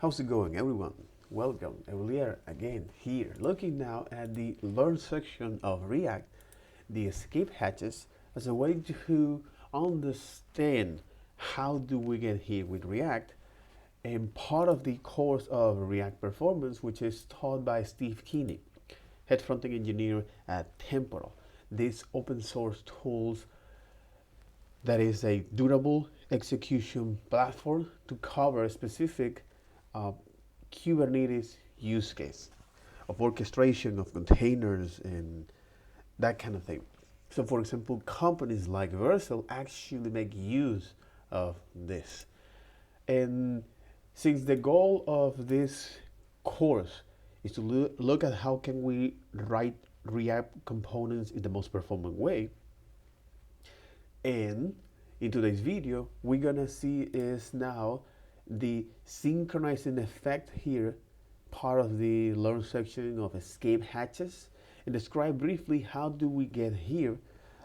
How's it going, everyone? Welcome, Earlier again here, looking now at the Learn section of React, the escape hatches, as a way to understand how do we get here with React, and part of the course of React Performance, which is taught by Steve Keeney, head frontend engineer at Temporal. These open source tools that is a durable execution platform to cover a specific Kubernetes use case of orchestration of containers and that kind of thing. So for example, companies like Vercel actually make use of this. And since the goal of this course is to look at how can we write React components in the most performant way, and in today's video, we're gonna see is now the synchronizing effect here, part of the Learn section of escape hatches, and describe briefly how do we get here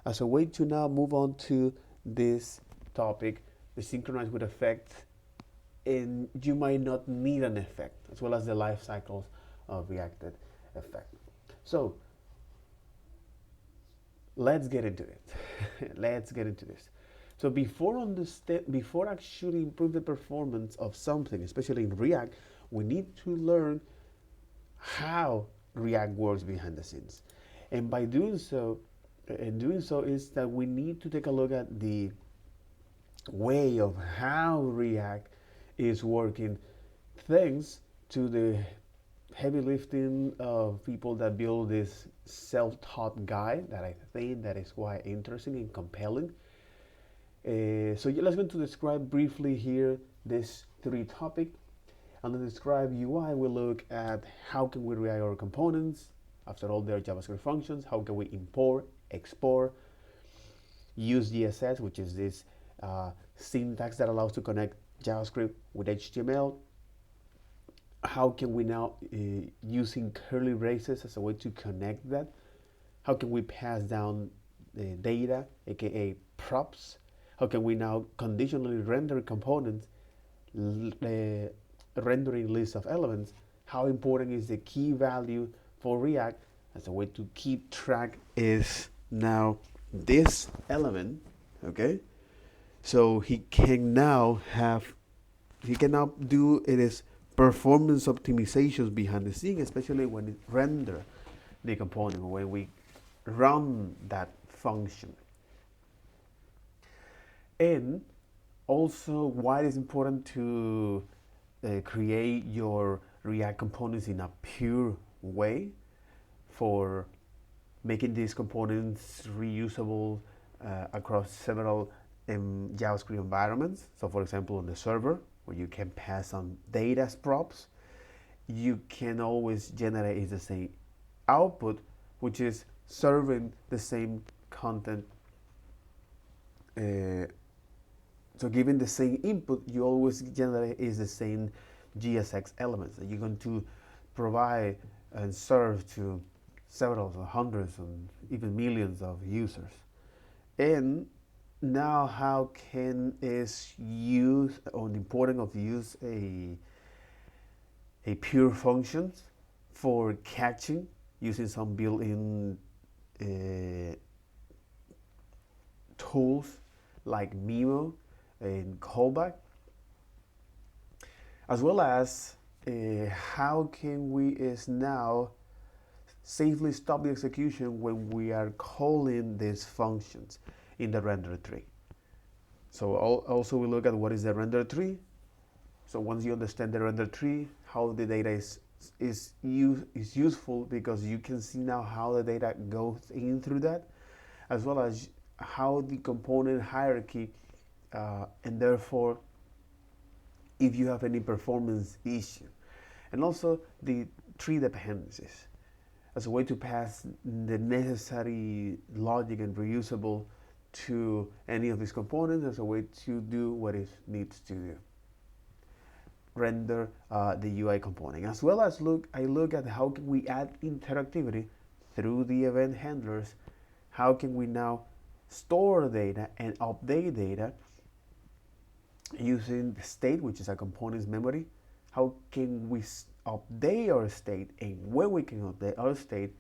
as a way to now move on to this topic, the synchronize with effect, and you might not need an effect, as well as the life cycles of reacted effect. So let's get into it. Let's get into this. So before actually improve the performance of something, especially in React, we need to learn how React works behind the scenes. And by doing so, is that we need to take a look at the way of how React is working, thanks to the heavy lifting of people that build this self-taught guide that I think that is quite interesting and compelling. So let's go to describe briefly here this three topic. And then describe UI, we look at how can we react our components. After all, they're JavaScript functions. How can we import, export, use GSS, which is this syntax that allows to connect JavaScript with HTML. How can we now, using curly braces as a way to connect that? How can we pass down data, aka props? How can we now conditionally render components, rendering lists of elements? How important is the key value for React as a way to keep track is now this element, okay? So he can now do it is performance optimizations behind the scene, especially when it render the component, when we run that function. And also why it is important to create your React components in a pure way for making these components reusable across several JavaScript environments. So for example, on the server, where you can pass on data as props, you can always generate the same output, which is serving the same content. So given the same input, you always generate is the same GSX elements that you're going to provide and serve to several or hundreds and even millions of users. And now how can is use or the importance of use a pure functions for catching using some built-in tools like Mimo and callback, as well as how can we is now safely stop the execution when we are calling these functions in the render tree. So also we look at what is the render tree. So once you understand the render tree, how the data is useful, because you can see now how the data goes in through that, as well as how the component hierarchy, and therefore if you have any performance issue, and also the tree dependencies as a way to pass the necessary logic and reusable to any of these components as a way to do what it needs to do. Render the UI component, as well as I look at how can we add interactivity through the event handlers. How can we now store data and update data using the state, which is a component's memory. how can we update our state and when we can update our state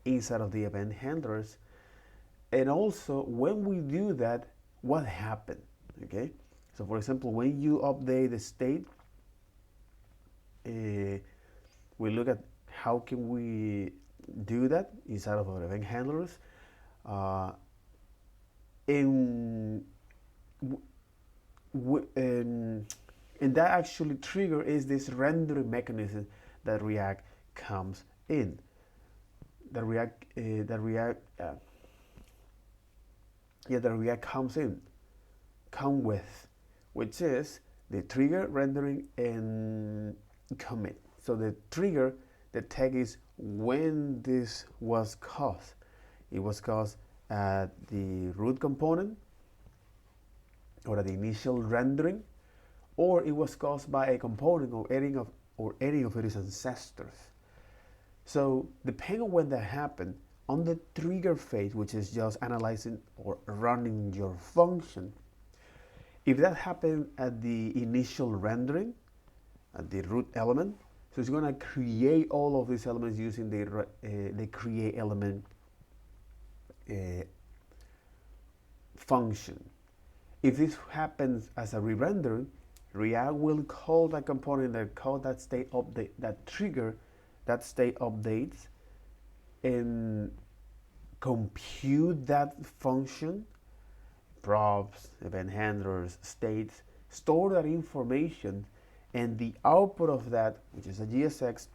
inside of the event handlers, and also when we do that, what happened. Okay, so for example, when you update the state, we look at how can we do that inside of our event handlers. And that actually trigger is this rendering mechanism that React comes in. That React come with, which is the trigger, rendering, and commit. So the trigger, the tag is when this was caused. It was caused at the root component, or at the initial rendering, or it was caused by a component or any of its ancestors. So depending on when that happened, on the trigger phase, which is just analyzing or running your function, if that happened at the initial rendering, at the root element, so it's going to create all of these elements using the create element function. If this happens as a re-rendering, React will call that component that call that state update, that trigger that state updates, and compute that function, props, event handlers, states, store that information, and the output of that, which is a JSX,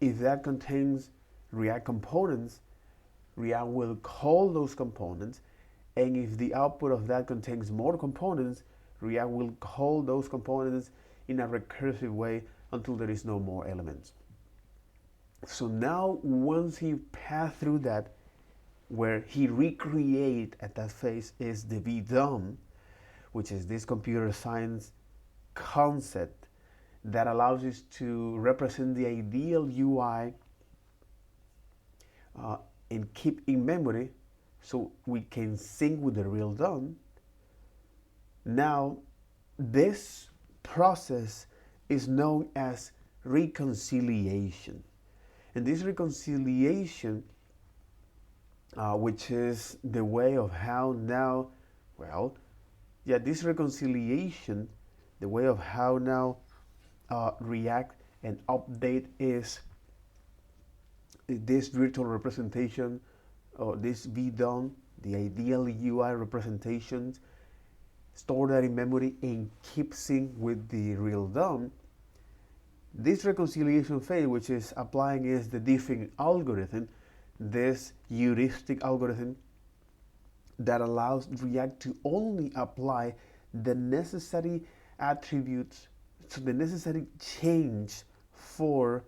if that contains React components, React will call those components, and if the output of that contains more components, React will call those components in a recursive way until there is no more elements. So now once he passed through that, where he recreate at that phase is the VDOM, which is this computer science concept that allows us to represent the ideal UI and keep in memory so we can sync with the real DOM. Now, this process is known as reconciliation. And this reconciliation, which is the way of how now, this reconciliation, the way of how now React and update is this virtual representation, or this VDOM, the ideal UI representations, store that in memory and keep sync with the real DOM. This reconciliation phase, which is applying, is the diffing algorithm, this heuristic algorithm that allows React to only apply the necessary attributes, so the necessary change for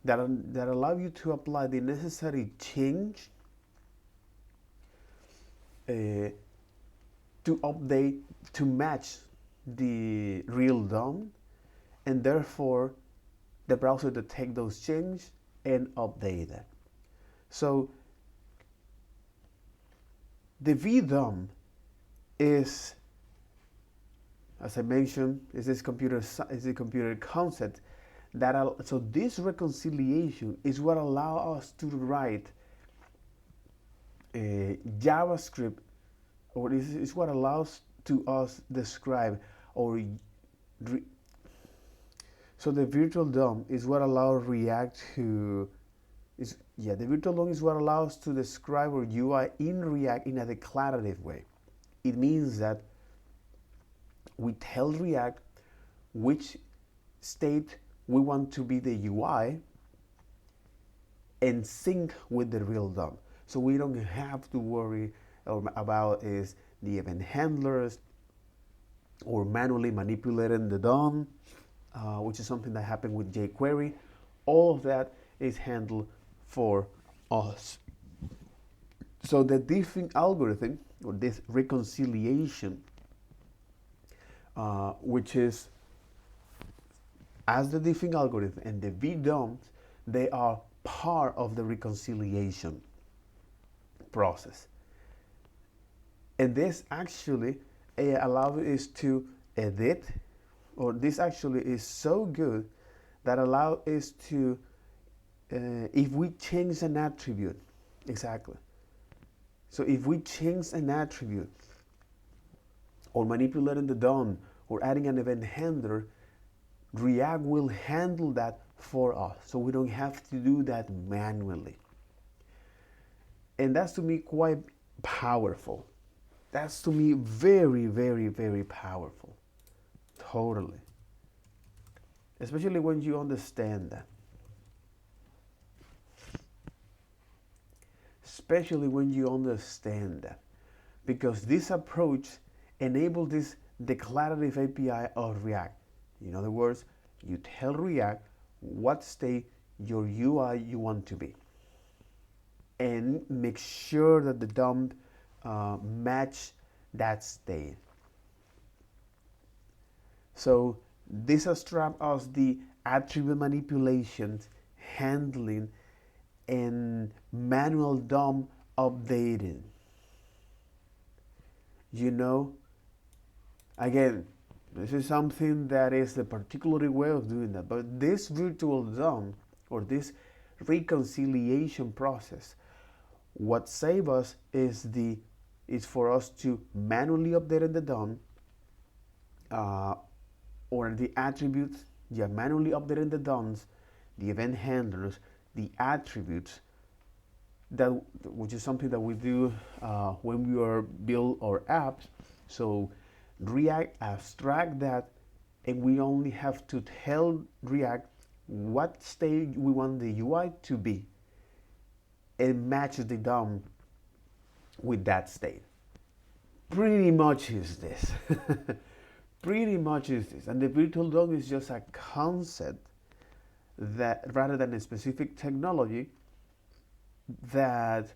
that allow you to apply the necessary change to update to match the real DOM, and therefore the browser detect those changes and update it. So the VDOM is, as I mentioned, is this computer concept that so this reconciliation is what allows us to write JavaScript, or is what allows to us describe or so the virtual DOM is what allows React to the virtual DOM is what allows to describe our UI in React in a declarative way. It means that we tell React which state we want to be the UI and sync with the real DOM. So we don't have to worry about is the event handlers or manually manipulating the DOM, which is something that happened with jQuery. All of that is handled for us. So the diffing algorithm, or this reconciliation, which is as the diffing algorithm and the VDOMs, they are part of the reconciliation process. And this actually allows us to edit or this actually is so good that allow us to, if we change an attribute, exactly. So if we change an attribute, or manipulating the DOM, or adding an event handler, React will handle that for us, so we don't have to do that manually. And that's to me quite powerful. That's to me very, very, very powerful. Totally. Especially when you understand that. Especially when you understand that. Because this approach enables this declarative API of React. In other words, you tell React what state your UI you want to be, and make sure that the DOM match that state. So this abstracts us the attribute manipulations, handling, and manual DOM updating. You know, again, this is something that is the particular way of doing that. But this virtual DOM, or this reconciliation process, what saves us is for us to manually update in the DOM, or the attributes, manually updating the DOMs, the event handlers, the attributes, which is something that we do when we are build our apps. So React abstract that, and we only have to tell React what state we want the UI to be, and match the DOM with that state. Pretty much is this. Pretty much is this. And the virtual DOM is just a concept that, rather than a specific technology, that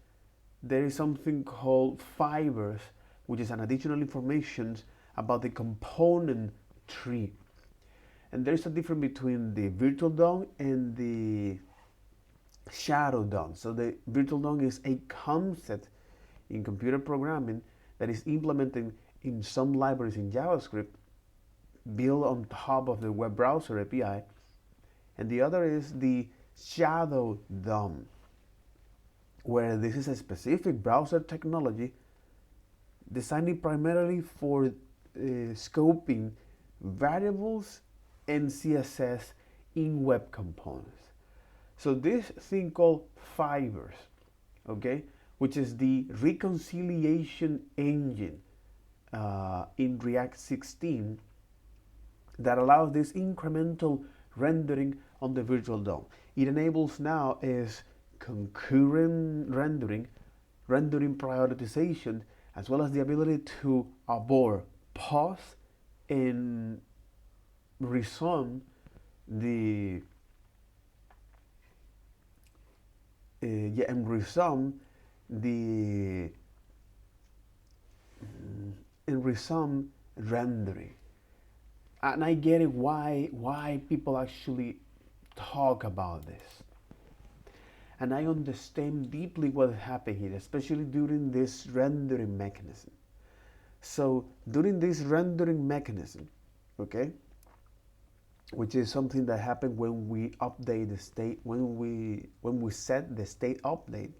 there is something called fibers, which is an additional information about the component tree. And there's a difference between the virtual DOM and the shadow DOM. So the virtual DOM is a concept in computer programming that is implemented in some libraries in JavaScript, built on top of the web browser API. And the other is the shadow DOM, where this is a specific browser technology designed primarily for scoping variables and CSS in web components. So this thing called fibers, okay, which is the reconciliation engine in React 16 that allows this incremental rendering on the virtual DOM. It enables now is concurrent rendering prioritization, as well as the ability to abort, pause, and resume the rendering. And I get it why people actually talk about this. And I understand deeply what happened here, especially during this rendering mechanism. So during this rendering mechanism, okay, which is something that happened when we update the state, when we set the state update,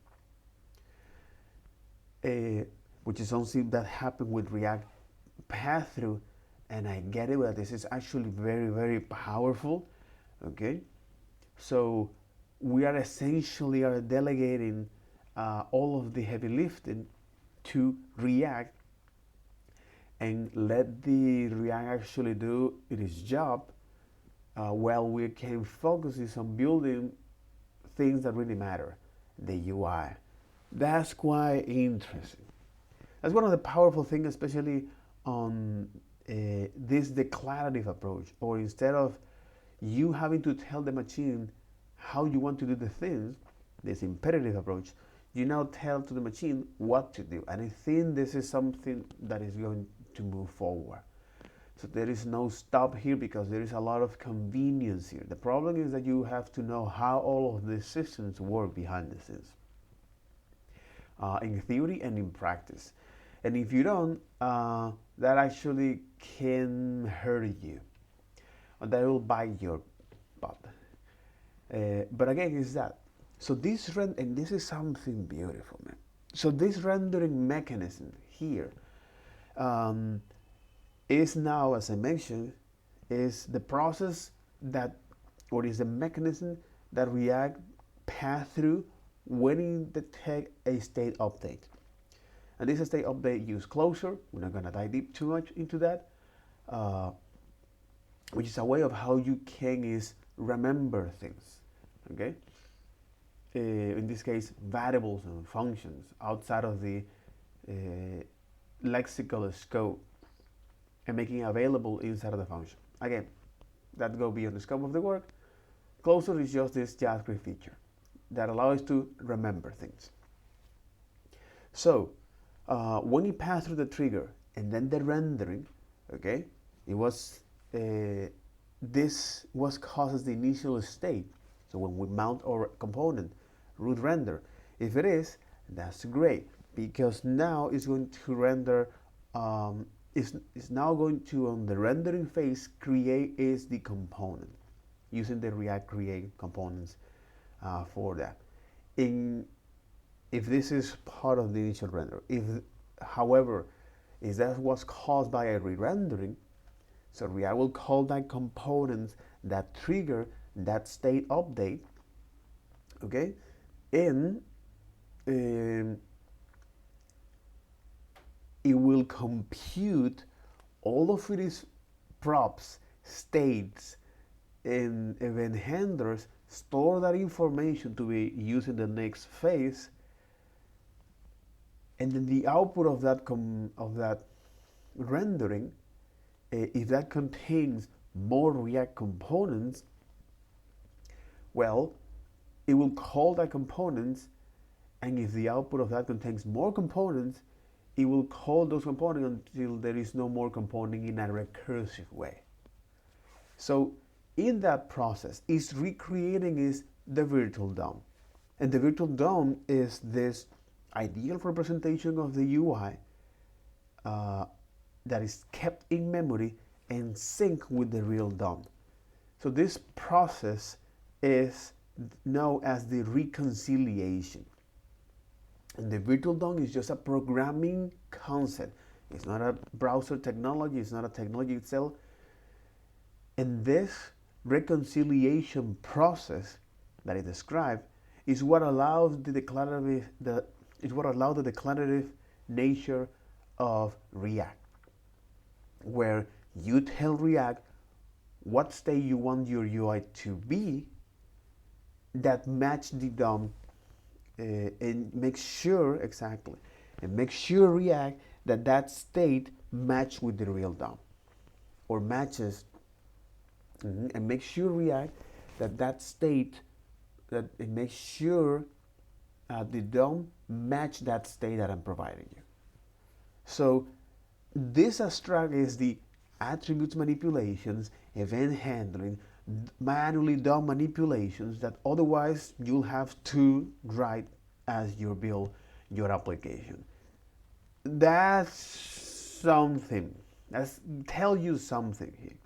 which is something that happened with React pass-through. And I get it, but this is actually very, very powerful, okay? So we are essentially delegating all of the heavy lifting to React, and let the React actually do its job, while we can focus on building things that really matter, the UI. That's quite interesting. That's one of the powerful things, especially on this declarative approach, or instead of you having to tell the machine how you want to do the things, this imperative approach, you now tell to the machine what to do. And I think this is something that is going to move forward. So there is no stop here, because there is a lot of convenience here. The problem is that you have to know how all of these systems work behind the scenes, in theory and in practice. And if you don't, that actually can hurt you. that will bite your butt. But again, is that. So this and this is something beautiful, man. So this rendering mechanism here is now, as I mentioned, is the process that, or is the mechanism that React pass through when it detects a state update. And this state update use closure. We're not gonna dive deep too much into that, which is a way of how you can is remember things, okay? In this case, variables and functions outside of the lexical scope and making it available inside of the function. Again, that go beyond the scope of the work. Closure is just this JavaScript feature that allows us to remember things. So when you pass through the trigger and then the rendering, okay, it was this was causes the initial state. So when we mount our component, root render, if it is, that's great, because now it's going to render. It's now going to, on the rendering phase, create is the component using the React create components for that. If this is part of the initial render, if however, if that was caused by a re-rendering, so React will call that components that trigger that state update, okay, and it will compute all of its props, states, and event handlers, store that information to be used in the next phase, and then the output of that rendering, if that contains more React components, well, it will call that components, and if the output of that contains more components, it will call those components until there is no more component in a recursive way. So in that process, it's recreating is the virtual DOM. And the virtual DOM is this ideal representation of the UI that is kept in memory and sync with the real DOM. So this process is known as the reconciliation. And the virtual DOM is just a programming concept. It's not a browser technology, it's not a technology itself. And this reconciliation process that I described is what allows the declarative nature of React, where you tell React what state you want your UI to be that match the DOM, and make sure React that state match with the real DOM, or matches, and make sure React that state, that it makes sure the DOM match that state that I'm providing you. So this abstract is the attributes manipulations, event handling, manually DOM manipulations that otherwise you'll have to write as you build your application. That's something. That's tell you something here.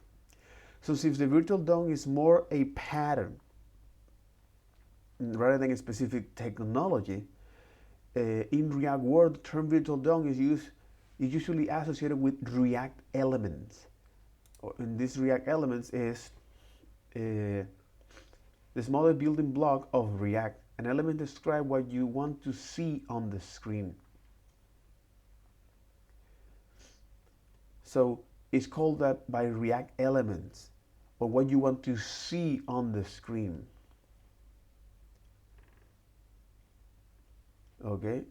So since the virtual DOM is more a pattern rather than a specific technology, in React world, the term virtual DOM is usually associated with React elements. And this React elements is the smallest building block of React. An element describes what you want to see on the screen. So it's called that by React elements, or what you want to see on the screen. Okay.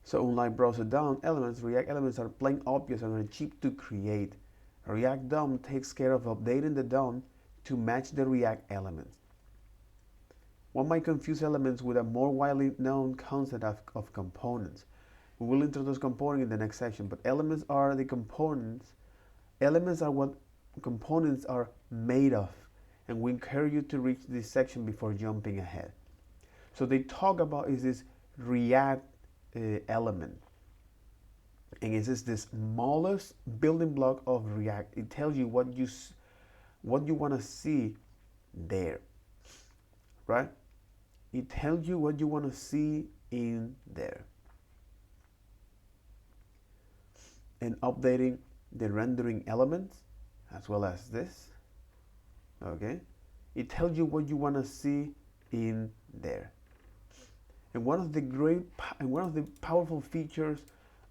So unlike browser DOM elements, React elements are plain obvious and are cheap to create. React DOM takes care of updating the DOM to match the React elements. One might confuse elements with a more widely known concept of components. We will introduce components in the next section, but elements are the components. Elements are what components are made of, and we encourage you to reach this section before jumping ahead. So they talk about is this React element, and it is the smallest building block of React. It tells you what you want to see there, right? It tells you what you want to see in there. And updating the rendering elements as well as this, okay? It tells you what you want to see in there. And one of the powerful features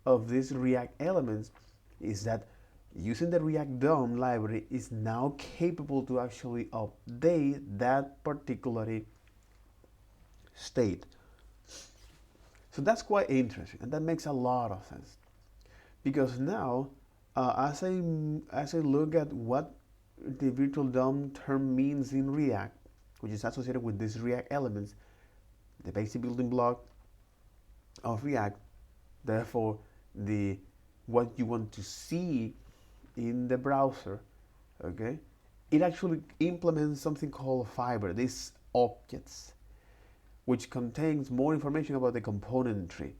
of these React elements is that using the React DOM library is now capable to actually update that particular state. So that's quite interesting, and that makes a lot of sense, because now as I look at what the virtual DOM term means in React, which is associated with these React elements, the basic building block of React, therefore what you want to see in the browser, okay, it actually implements something called Fiber, these objects, which contains more information about the componentry.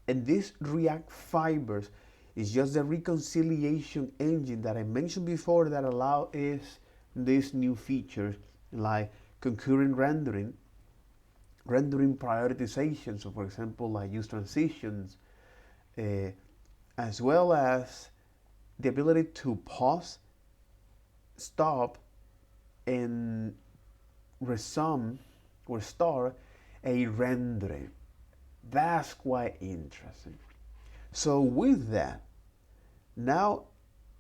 And this React Fibers is just the reconciliation engine that I mentioned before that allows these new features like concurrent rendering prioritization, so for example like use transitions, as well as the ability to pause, stop, and resume or start a rendering. That's quite interesting. So with that, now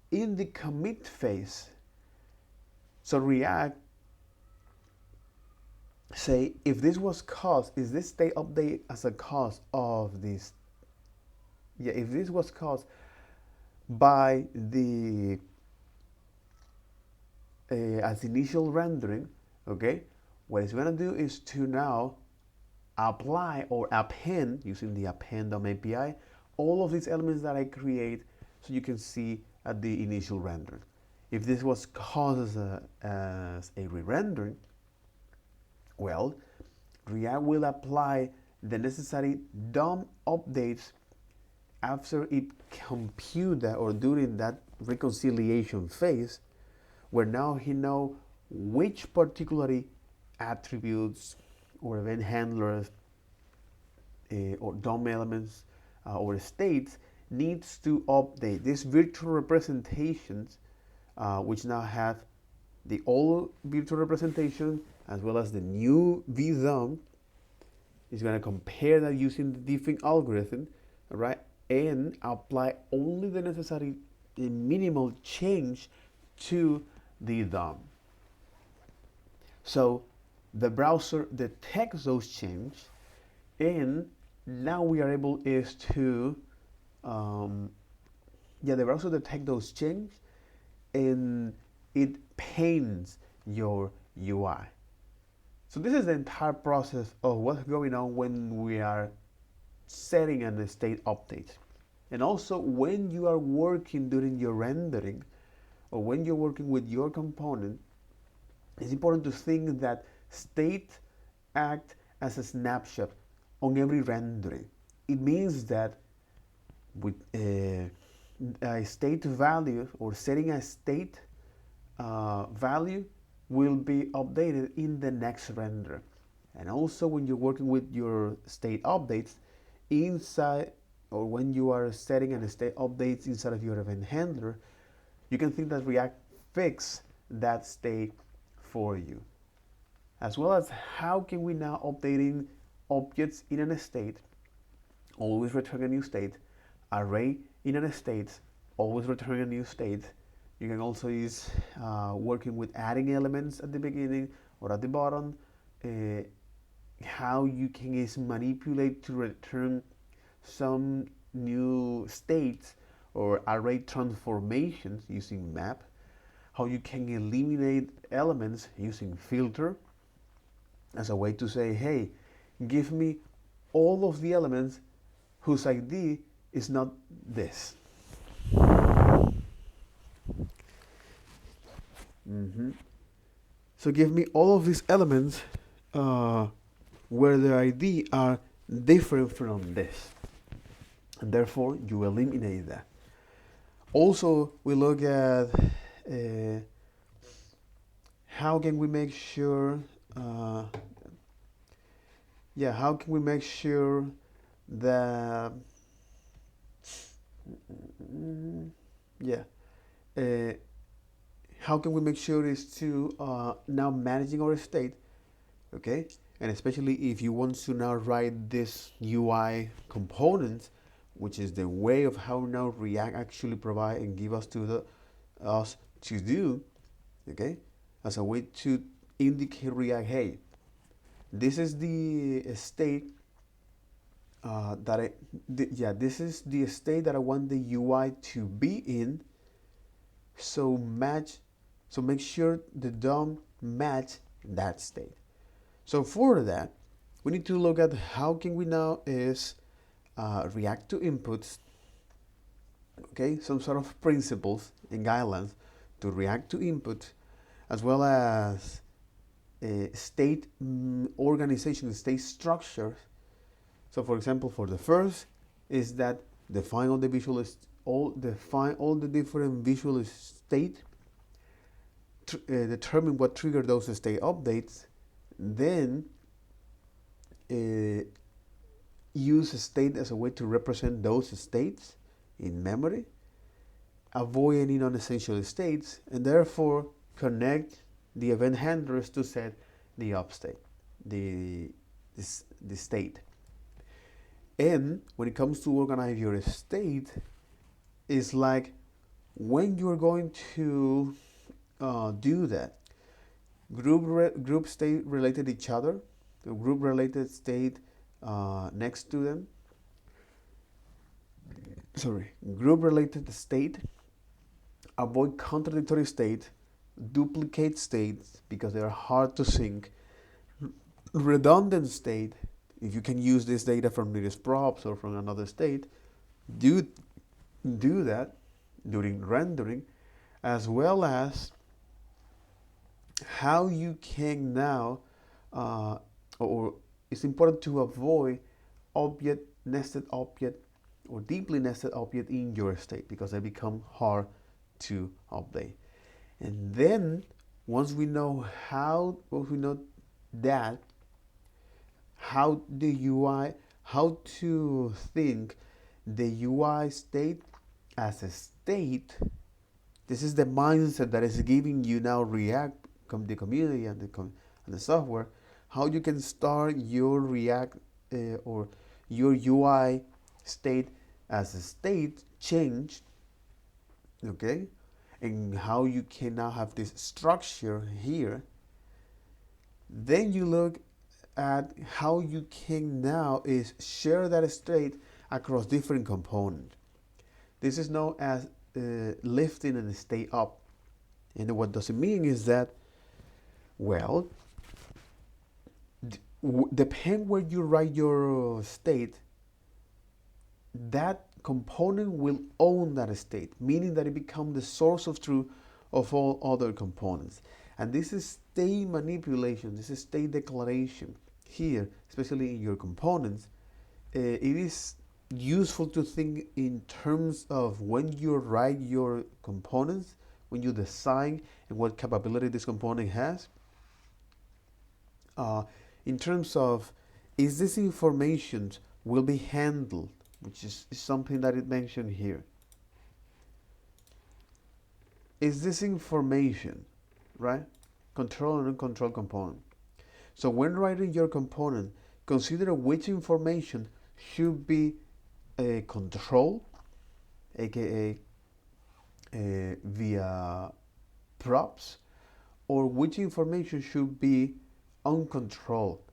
in the commit phase, so React say if this was caused, is this state update as a cause of this? Yeah, if this was caused by the as initial rendering, okay, what it's gonna do is to now apply or append, using the append DOM API, all of these elements that I create so you can see at the initial render. If this was caused as a re-rendering, well, React will apply the necessary DOM updates after it compute that or during that reconciliation phase, where now he know which particular attributes or event handlers or DOM elements or states needs to update. These virtual representations, which now have the old virtual representation as well as the new VDOM, is going to compare that using the different algorithm, right, and apply only the necessary minimal change to the DOM. So the browser detects those changes, and now we are able is to the browser detects those changes and it paints your UI. So this is the entire process of what's going on when we are setting a state update. And also when you are working during your rendering or when you're working with your component, it's important to think that state act as a snapshot on every rendering. It means that with a state value or setting a state value will be updated in the next render. And also when you're working with your state updates inside, or when you are setting a state updates inside of your event handler, you can think that React fix that state for you. As well as how can we now updating objects in a state, always return a new state, array in a state, always return a new state. You can also use working with adding elements at the beginning or at the bottom, how you can is manipulate to return some new states or array transformations using map, how you can eliminate elements using filter as a way to say, hey, give me all of the elements whose ID is not this. So give me all of these elements where the ID are different from this. and therefore you eliminate that. Also, we look at how can we make sure how can we make sure that yeah how can we make sure is to now managing our state, okay? And especially if you want to now write this UI component, which is the way of how now React actually provide and give us us to do, okay, as a way to indicate React, hey, this is the state this is the state that I want the UI to be in. So make sure the DOM match that state. So for that, we need to look at how can we now is react to inputs, okay, some sort of principles and guidelines to react to input, as well as state organization, state structure. So for example, for the first is that define all the different visual state, determine what trigger those state updates, then use a state as a way to represent those states in memory, avoid any non-essential states, and therefore connect the event handlers to set the upstate, the state. And when it comes to organize your state, it's like when you're going to do that, group state related to each other, the group related state next to them. Group related state, avoid contradictory state, duplicate states because they are hard to sync, redundant state. If you can use this data from nearest props or from another state, do that during rendering, as well as how you can now, or it's important to avoid nested object or deeply nested object in your state because they become hard to update. And then once we know that, how to think the UI state as a state. This is the mindset that is giving you now React, the community and the software, how you can start your React or your UI state as a state change, okay? And how you can now have this structure here. Then you look at how you can now is share that state across different components. This is known as lifting and state up. And what does it mean is that, well, depend where you write your state, that component will own that state, meaning that it becomes the source of truth of all other components. And this is state manipulation, this is state declaration. Here, especially in your components, it is useful to think in terms of when you write your components, when you design and what capability this component has. In terms of, is this information will be handled, which is something that it mentioned here. Is this information, right? Control and uncontrolled component. So when writing your component, consider which information should be controlled, aka via props, or which information should be uncontrolled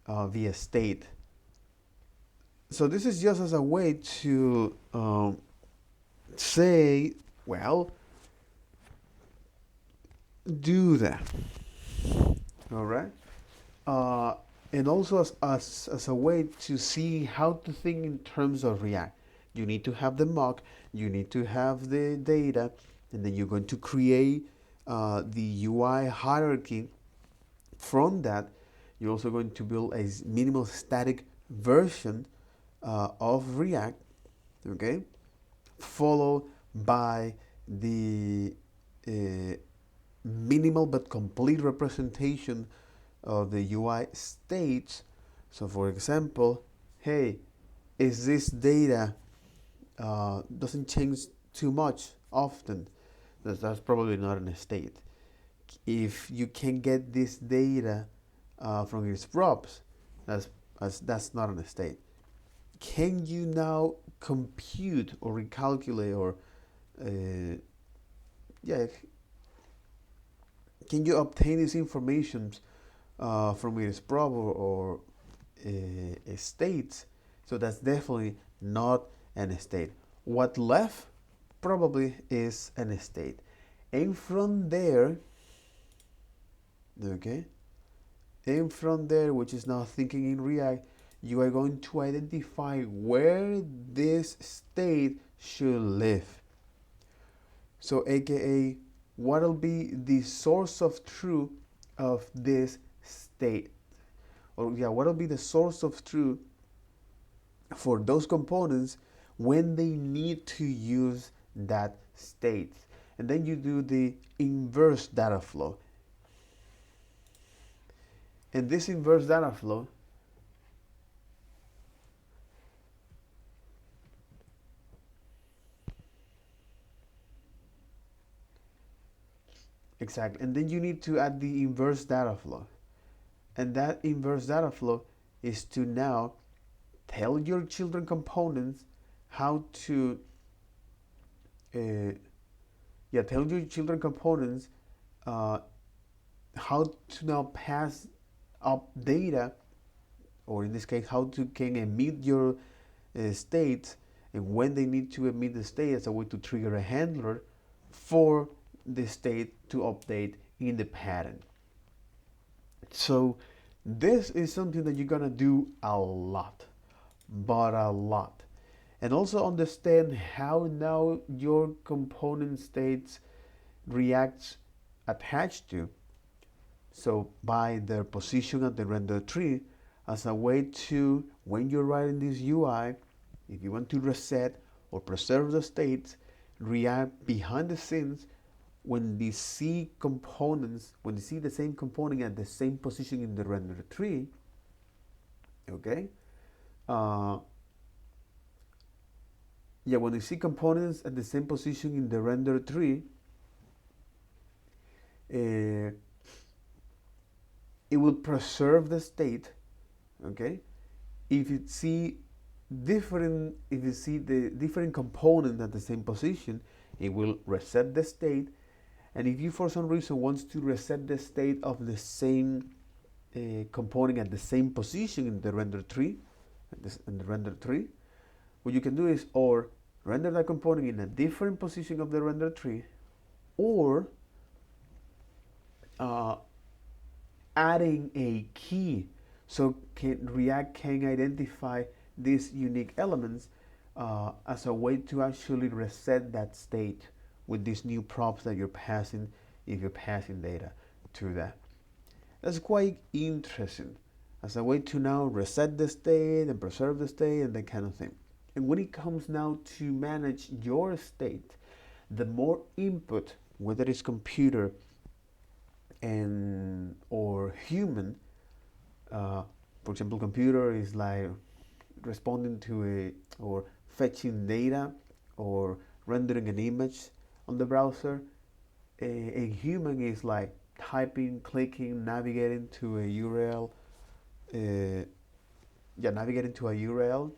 via state. So this is just as a way to say, well, do that. All right. And also as a way to see how to think in terms of React. You need to have the mock, you need to have the data, and then you're going to create the UI hierarchy. From that, you're also going to build a minimal static version of React, okay, followed by the minimal but complete representation of the UI states. So for example, hey, is this data doesn't change too much often, that's probably not in a state. If you can get this data from its props, that's not in a state. Can you now compute or recalculate or yeah, can you obtain this information from its prop or states? So that's definitely not an state. What left probably is an state. And from there, okay, and from there, which is now thinking in React, you are going to identify where this state should live. So aka, what will be the source of truth of this state? Or yeah, what will be the source of truth for those components when they need to use that state? And then you do the inverse data flow. And this inverse data flow exactly. And then you need to add the inverse data flow. And that inverse data flow is to now tell your children components how to tell your children components how to now pass up data, or in this case, how to can emit your states, and when they need to emit the state as a way to trigger a handler for the state to update in the pattern. So this is something that you're gonna do a lot, but a lot. And also understand how now your component states reacts attached to. So by their position at the render tree, as a way to, when you're writing this UI, if you want to reset or preserve the states, react behind the scenes when they see components, when they see the same component at the same position in the render tree, okay? When you see components at the same position in the render tree, it will preserve the state, okay? If you see the different component at the same position, it will reset the state. And if you for some reason wants to reset the state of the same component at the same position in the render tree, what you can do is or render that component in a different position of the render tree, or adding a key, so React can identify these unique elements as a way to actually reset that state with these new props that you're passing, if you're passing data to that. That's quite interesting as a way to now reset the state and preserve the state and that kind of thing. And when it comes now to manage your state, the more input, whether it's computer and or human, for example, computer is like responding to a or fetching data or rendering an image on the browser. A human is like typing, clicking, navigating to a URL. Navigating to a URL.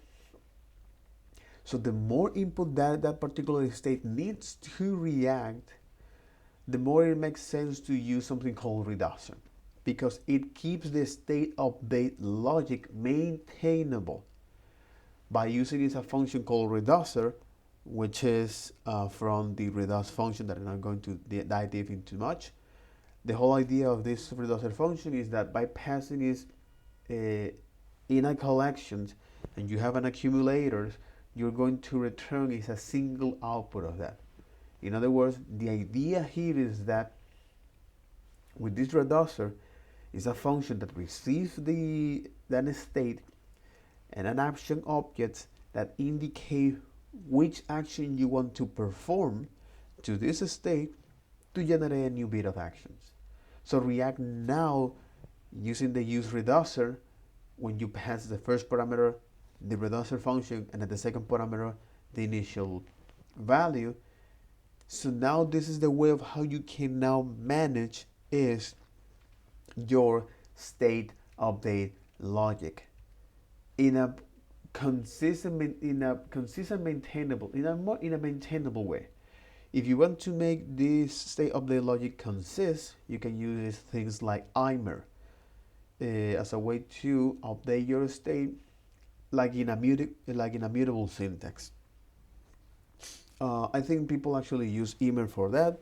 So the more input that particular state needs to react, the more it makes sense to use something called reducer, because it keeps the state update logic maintainable by using a function called reducer, which is from the reduce function that I'm not going to dive deep into much. The whole idea of this reducer function is that by passing is in a collection and you have an accumulator, you're going to return is a single output of that. In other words, the idea here is that with this reducer is a function that receives that state and an action object that indicate which action you want to perform to this state to generate a new bit of actions. So React now, using the use reducer, when you pass the first parameter, the reducer function, and at the second parameter, the initial value. So now this is the way of how you can now manage is your state update logic in a maintainable way. If you want to make this state update logic consist, you can use things like IMER as a way to update your state like in a mutable syntax. I think people actually use IMER for that.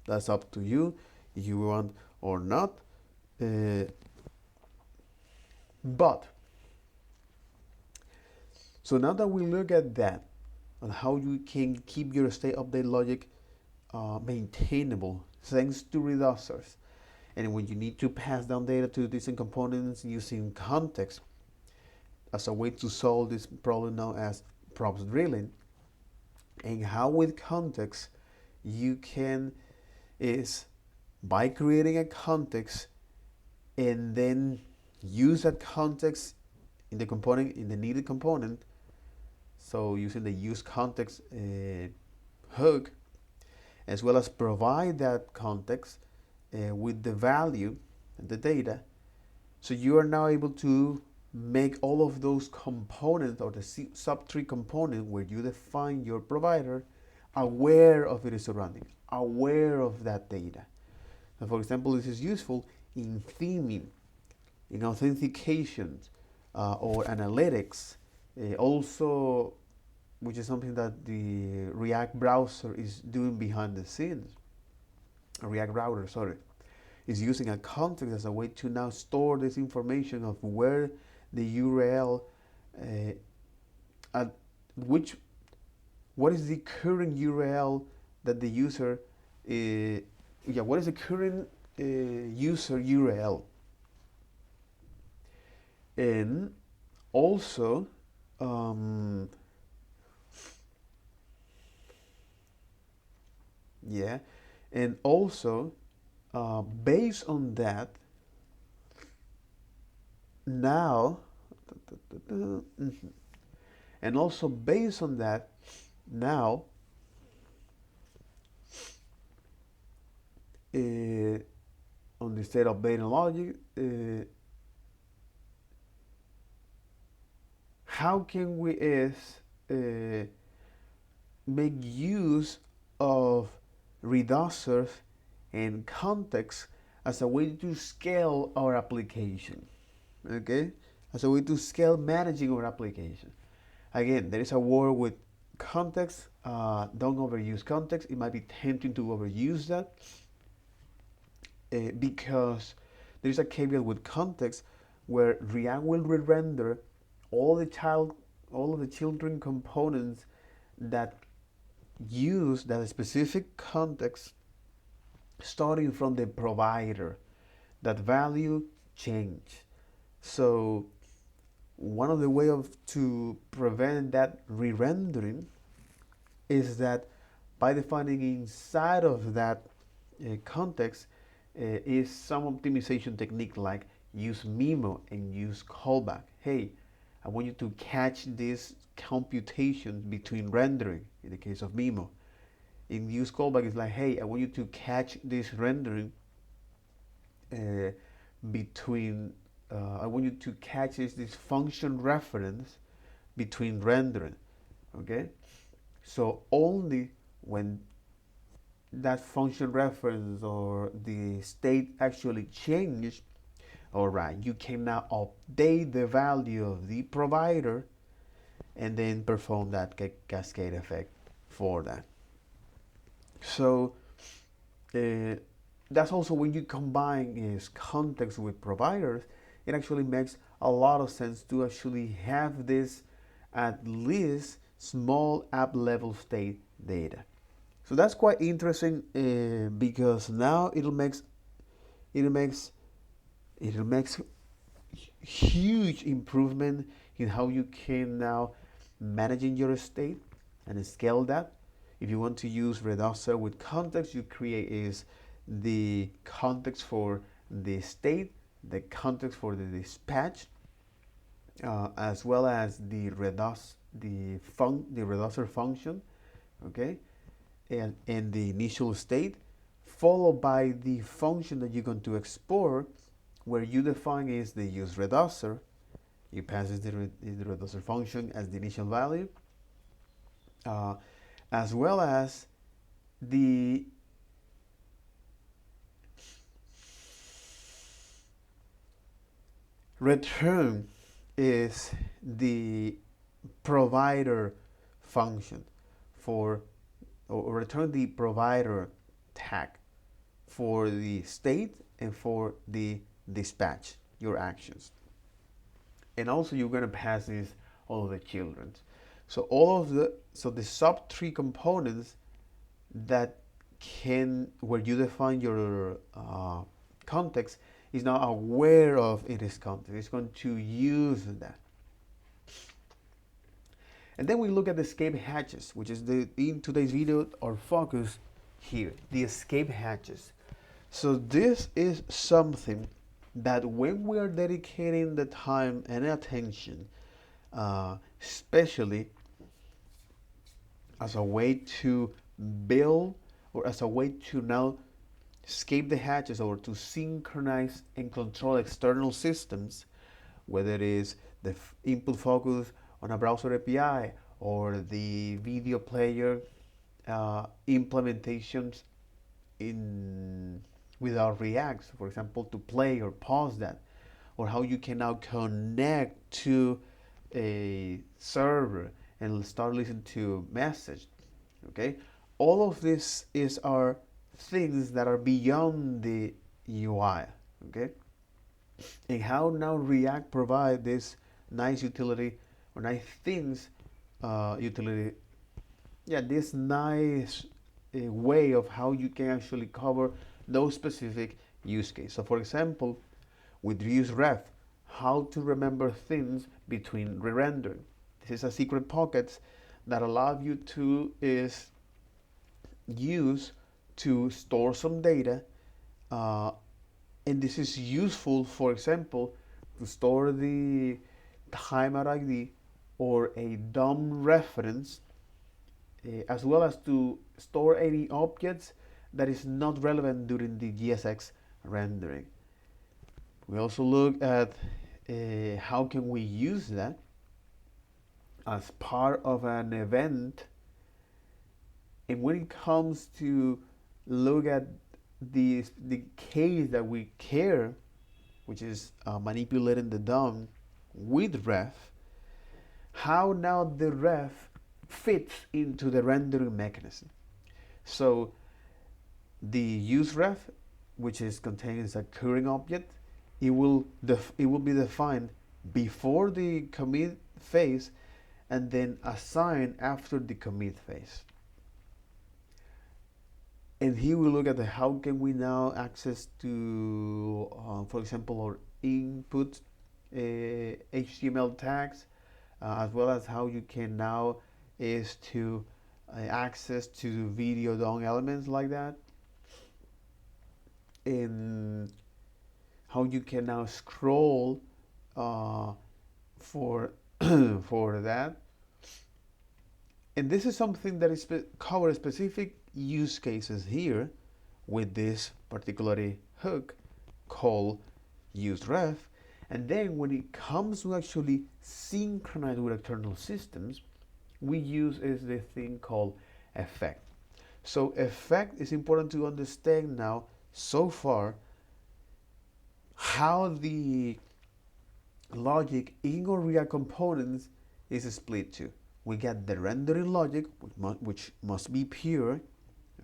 That's up to you if you want or not. But so now that we look at that and how you can keep your state update logic maintainable thanks to reducers, and when you need to pass down data to different components using context as a way to solve this problem known as props drilling, and how with context you can is by creating a context and then use that context in the component, in the needed component. So using the use context hook, as well as provide that context with the value and the data. So you are now able to make all of those components or the sub-tree component where you define your provider aware of its surroundings, aware of that data. So for example, this is useful in theming, in authentication, or analytics, also, which is something that the React browser is doing behind the scenes. A React router, sorry, is using a context as a way to now store this information of where the URL, at which, what is the current URL that the user, what is the current user URL, and also and also based on that, now and also based on that, now on the state of data logic, how can we make use of reducers and context as a way to scale our application, okay? As a way to scale managing our application. Again, there is a war with context. Don't overuse context. It might be tempting to overuse that because there is a caveat with context where React will re-render all the children components that use that specific context starting from the provider. That value change. So one of the ways to prevent that re-rendering is that by defining inside of that context is some optimization technique like use memo and use callback. Hey, I want you to catch this computation between rendering in the case of memo. In use callback is like, hey, I want you to catch this rendering between I want you to catch this function reference between rendering, okay? So only when that function reference or the state actually changes, all right, you can now update the value of the provider and then perform that cascade effect for that. So that's also when you combine context with providers, it actually makes a lot of sense to actually have this at least small app level state data. So that's quite interesting because now it'll makes huge improvement in how you can now managing your state and scale that. If you want to use reducer with context, you create is the context for the state, the context for the dispatch, as well as the reducer function, okay, and the initial state, followed by the function that you're going to export, where you define is the use reducer. You pass the reducer function as the initial value, as well as the return is the provider function for, or return the provider tag for the state and for the dispatch, your actions. And also you're going to pass this all of the children. So the sub three components that where you define your context is now aware of its context. It's going to use that. And then we look at the escape hatches, which is in today's video, our focus here, the escape hatches. So this is something that when we are dedicating the time and attention, especially as a way to build or as a way to now escape the hatches or to synchronize and control external systems, whether it is the input focus on a browser API or the video player implementations without React, for example, to play or pause that, or how you can now connect to a server and start listening to message. Okay, all of this are things that are beyond the UI. Okay, and how now React provide this nice utility or nice things utility. Yeah, this nice way of how you can actually cover those specific use case. So for example, with useRef, how to remember things between re-rendering. This is a secret pockets that allow you to use to store some data, and this is useful, for example, to store the timeout ID or a DOM reference, as well as to store any objects that is not relevant during the GSX rendering. We also look at how can we use that as part of an event. And when it comes to look at the case that we care, which is manipulating the DOM with ref, how now the ref fits into the rendering mechanism. So the useRef, which is contained as a current object, it will be defined before the commit phase and then assigned after the commit phase. And here we look at how can we now access to, for example, our input HTML tags, as well as how you can now is to access to video DOM elements like that, and how you can now scroll for for that. And this is something that is cover specific use cases here with this particular hook called useRef. And then when it comes to actually synchronize with external systems, we use the thing called effect. So effect is important to understand now so far how the logic in our React components is split to. We get the rendering logic, which must be pure,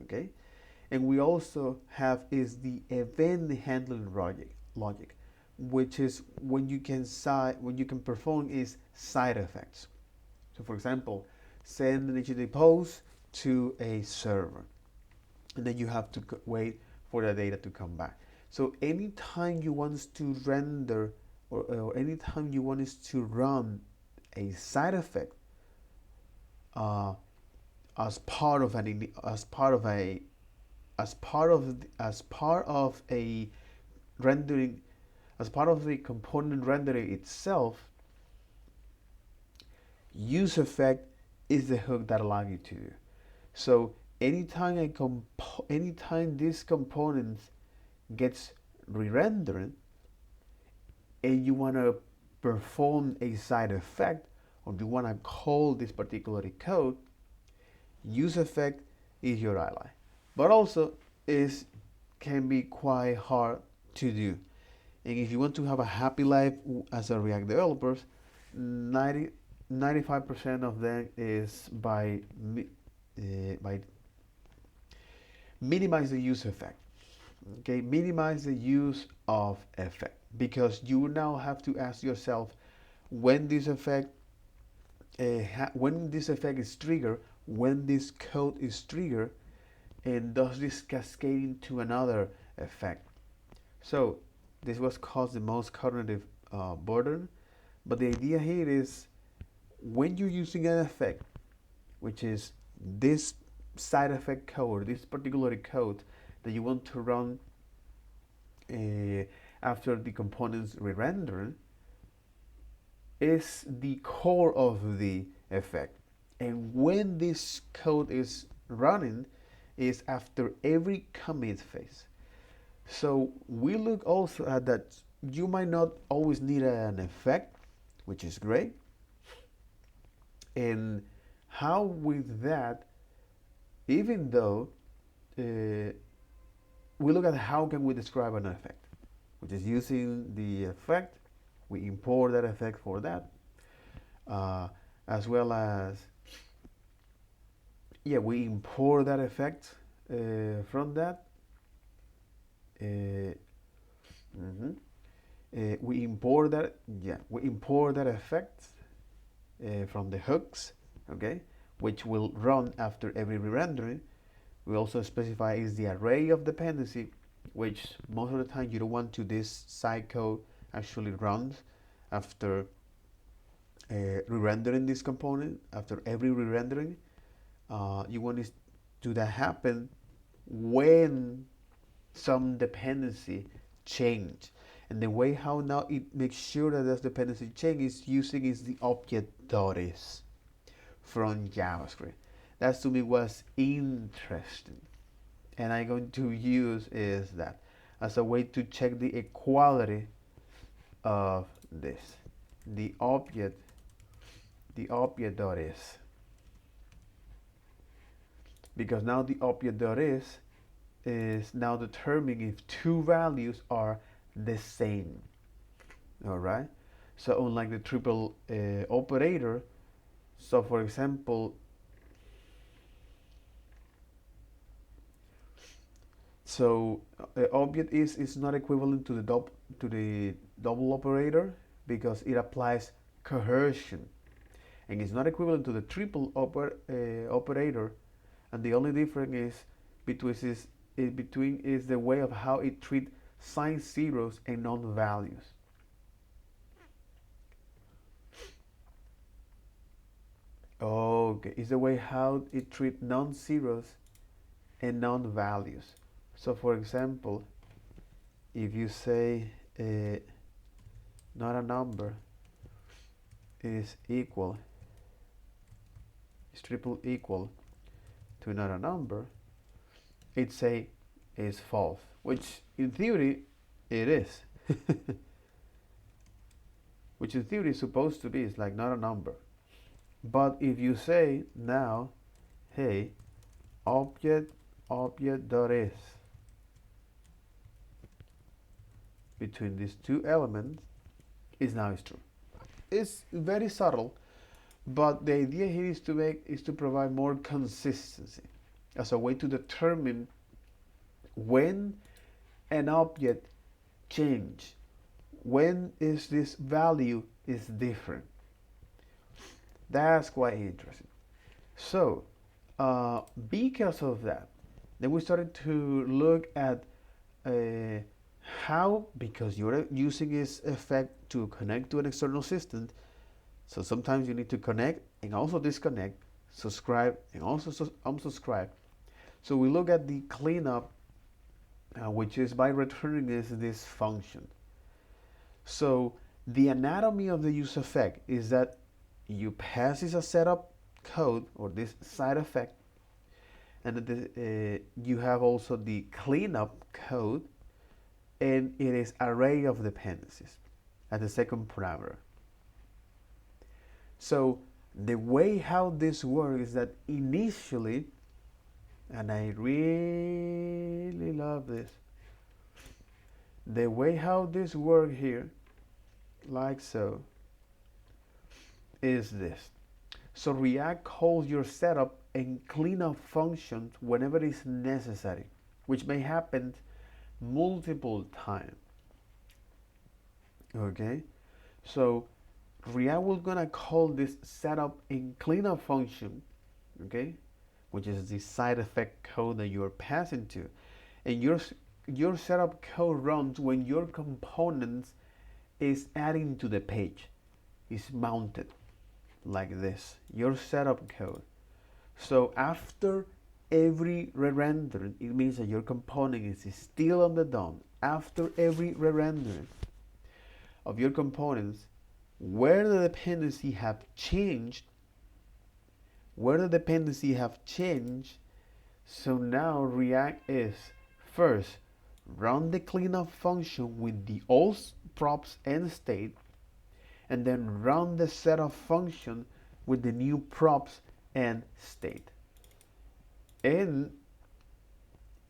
okay, and we also have is the event handling logic, which is when you can perform is side effects. So for example, send an HTTP post to a server, and then you have to wait for the data to come back. So anytime you want to render or anytime you want to run a side effect as part of an as part of a as part of as part of a rendering, as part of the component rendering itself, use effect is the hook that allows you to do. So anytime this component gets re-rendered and you want to perform a side effect, or you want to call this particular code, use effect is your ally. But also can be quite hard to do. And if you want to have a happy life as a React developer, 95% of them is by minimize the use effect. Okay, minimize the use of effect, because you now have to ask yourself when this effect is triggered, when this code is triggered, and does this cascade into another effect. So this was caused the most cognitive burden, but the idea here is when you're using an effect, which is this side effect code, this particular code that you want to run after the components re-render, is the core of the effect. And when this code is running is after every commit phase. So we look also at that you might not always need an effect, which is great. And how with that, even though we look at how can we describe an effect, which is using the effect, we import that effect for that, as well as, we import that effect from that. We import that effect from the hooks, okay, which will run after every re-rendering. We also specify is the array of dependency, which most of the time you don't want to this cycle actually runs after re-rendering this component. After every re-rendering, you want to that happen when some dependency change. And the way how now it makes sure that this dependency change is using the object.is from JavaScript. That to me was interesting, and I'm going to use is that as a way to check the equality of this, the object.is, because now the object.is is now determining if two values are the same. All right. So unlike the triple operator, so for example, object is not equivalent to the double operator because it applies coercion, and it's not equivalent to the triple operator, and the only difference is the way of how it treats sign zeros and non-values. Okay, it's the way how it treats non-zeros and non-values. So for example, if you say not a number is triple equal to not a number, it say is false, which in theory it is. Which in theory is supposed to be, it's like not a number. But if you say now, hey, object.is between these two elements is true. It's very subtle, but the idea here is to provide more consistency as a way to determine when an object change, when is this value is different. That's quite interesting. So because of that, then we started to look at how, because you're using this effect to connect to an external system, so sometimes you need to connect and also disconnect. subscribe, and also unsubscribe. So we look at the cleanup, which is by returning this function. So the anatomy of the use effect is that you pass this a setup code or this side effect, and you have also the cleanup code, and it is array of dependencies as the second parameter. So the way how this works is that initially, and I really love this, the way how this works here, like so, is this. So React calls your setup and cleanup functions whenever it is necessary, which may happen multiple times. Okay, so React will gonna call this setup and cleanup function, okay, which is the side effect code that you're passing to, and your setup code runs when your components is adding to the page, is mounted like this, your setup code. So after every re-rendering, it means that your component is still on the DOM. After every re-rendering of your components, where the dependency have changed, so now React is first run the cleanup function with the old props and state, and then run the setup function with the new props and state. And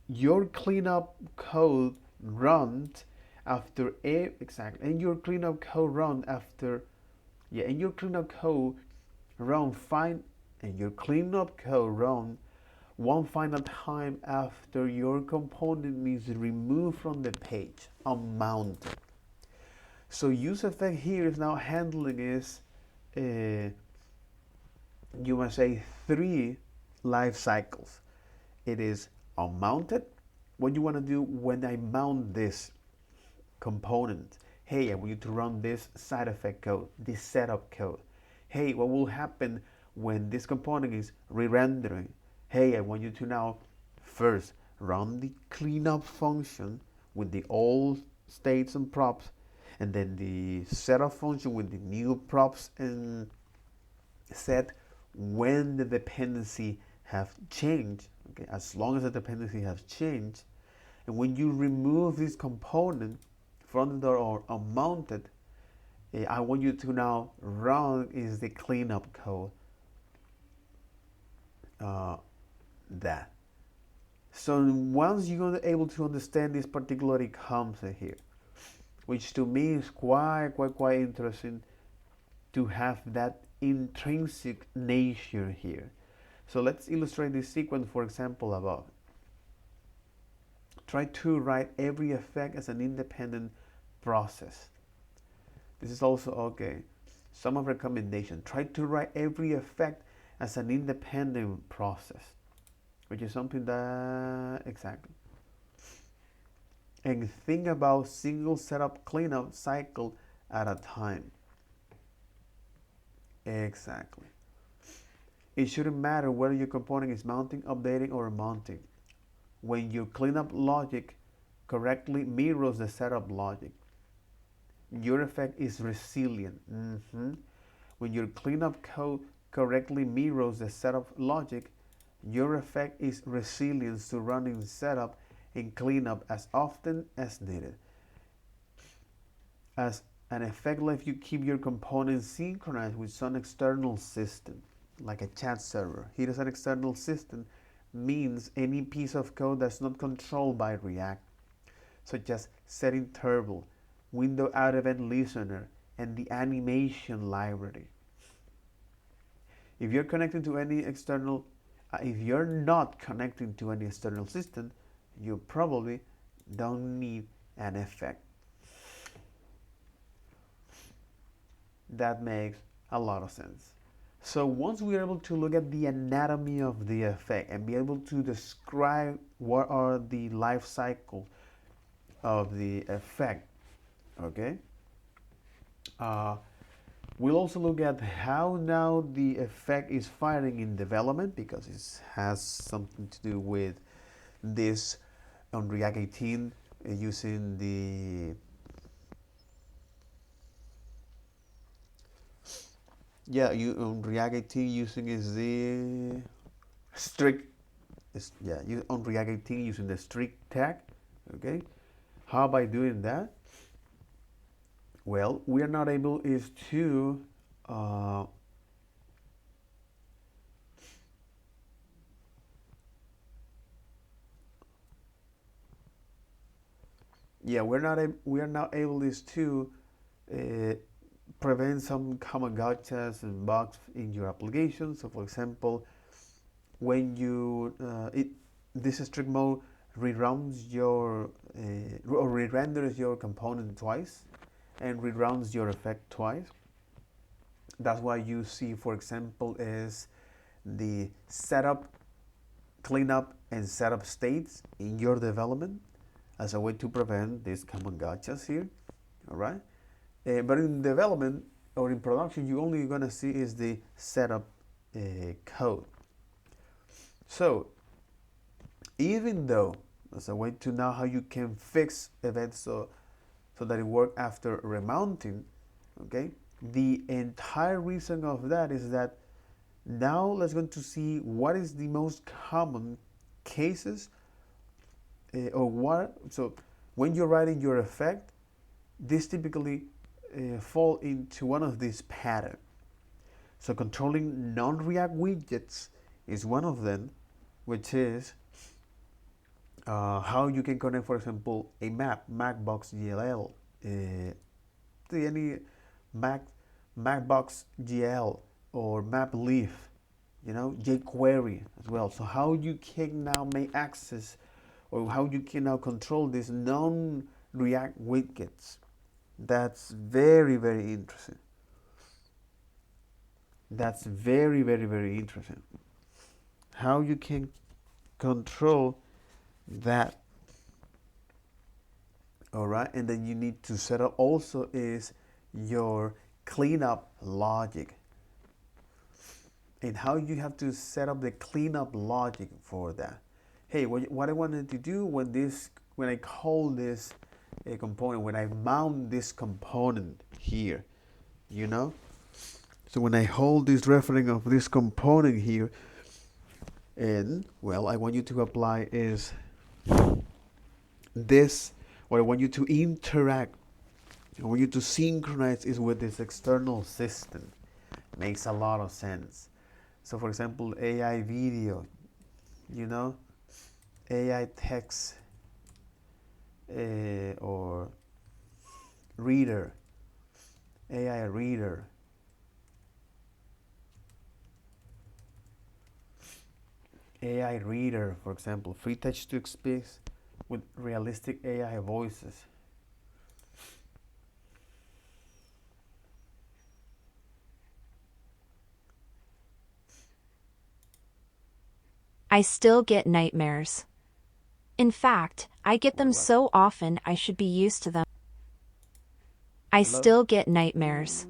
your cleanup code runs after and your cleanup code run after and your cleanup code run one final time after your component is removed from the page, unmounted. So use effect here is now handling is you must say 3 life cycles. It is unmounted. What you want to do when I mount this component? Hey, I want you to run this side effect code, this setup code. Hey, what will happen when this component is re-rendering? Hey, I want you to now first run the cleanup function with the old states and props, and then the setup function with the new props and set when the dependency have changed. Okay, as long as the dependency has changed, and when you remove this component from the door or unmounted, I want you to now run is the cleanup code. That. So once you're able to understand this particular concept here, which to me is quite interesting to have that intrinsic nature here. So let's illustrate this sequence, for example, above. Try to write every effect as an independent process. This is also okay. Some of recommendation. Try to write every effect as an independent process, which is something that exactly. And think about single setup cleanup cycle at a time. Exactly. It shouldn't matter whether your component is mounting, updating, or mounting. When your cleanup logic correctly mirrors the setup logic, your effect is resilient. When your cleanup code correctly mirrors the setup logic, your effect is resilient to running setup and cleanup as often as needed. As an effect, if you keep your components synchronized with some external system, like a chat server. Here is an external system, means any piece of code that's not controlled by React, such as setting turbo, window out event listener, and the animation library. If you're connecting to any external, if you're not connecting to any external system, you probably don't need an effect. That makes a lot of sense. So once we're able to look at the anatomy of the effect and be able to describe what are the life cycle of the effect, okay? We'll also look at how now the effect is firing in development, because it has something to do with this on React 18 using the on React 18 using is the strict on React 18 using the strict tag. Okay, how by doing that? Well, we are not able is to we are not able is to prevent some common gotchas and bugs in your application. So for example, when you this strict mode reruns your or re-renders your component twice and reruns your effect twice. That's why you see, for example, is the setup, cleanup, and setup states in your development as a way to prevent these common gotchas here. All right, but in development or in production, you're only gonna see is the setup code. So even though as a way to know how you can fix events so that it works after remounting, okay, the entire reason of that is that now let's go to see what is the most common cases so when you're writing your effect, this typically fall into one of these patterns. So controlling non-React widgets is one of them, which is how you can connect, for example, a Macbox GLL, to any Macbox GL or map leaf, jQuery as well. So how you can now make access, or how you can now control these non-React widgets. That's very, very interesting. That's very, very, very interesting. How you can control that. All right, and then you need to set up also is your cleanup logic, and how you have to set up the cleanup logic for that. Hey, what I wanted to do when I call this a component, when I mount this component here, so when I hold this reference of this component here, and well, I want you to apply is this, what I want you to interact, I want you to synchronize is with this external system. Makes a lot of sense. So for example, AI video, AI text, or reader, AI reader, for example, free text-to-speech with realistic AI voices. I still get nightmares. In fact, I get them so often I should be used to them. I still get nightmares.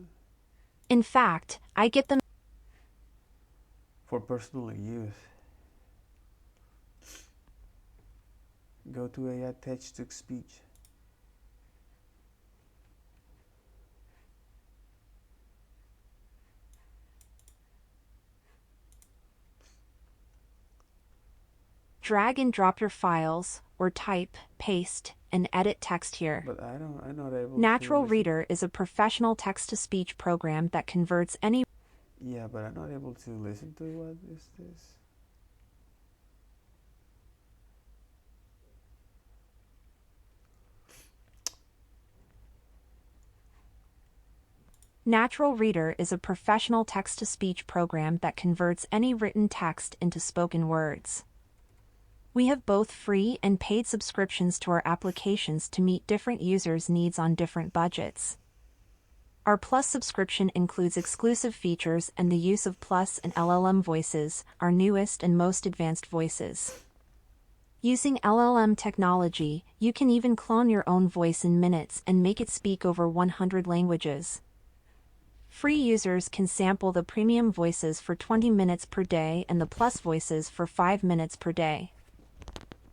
In fact, I get them for personal use. Go to AI text-to-speech. drag and drop your files, or type, paste, and edit text here. But I'm not able Natural Reader is a professional text-to-speech program that converts any... Yeah, but I'm not able to listen to what is this. Natural Reader is a professional text-to-speech program that converts any written text into spoken words. We have both free and paid subscriptions to our applications to meet different users' needs on different budgets. Our Plus subscription includes exclusive features and the use of Plus and LLM voices, our newest and most advanced voices. Using LLM technology, you can even clone your own voice in minutes and make it speak over 100 languages. Free users can sample the premium voices for 20 minutes per day and the plus voices for 5 minutes per day.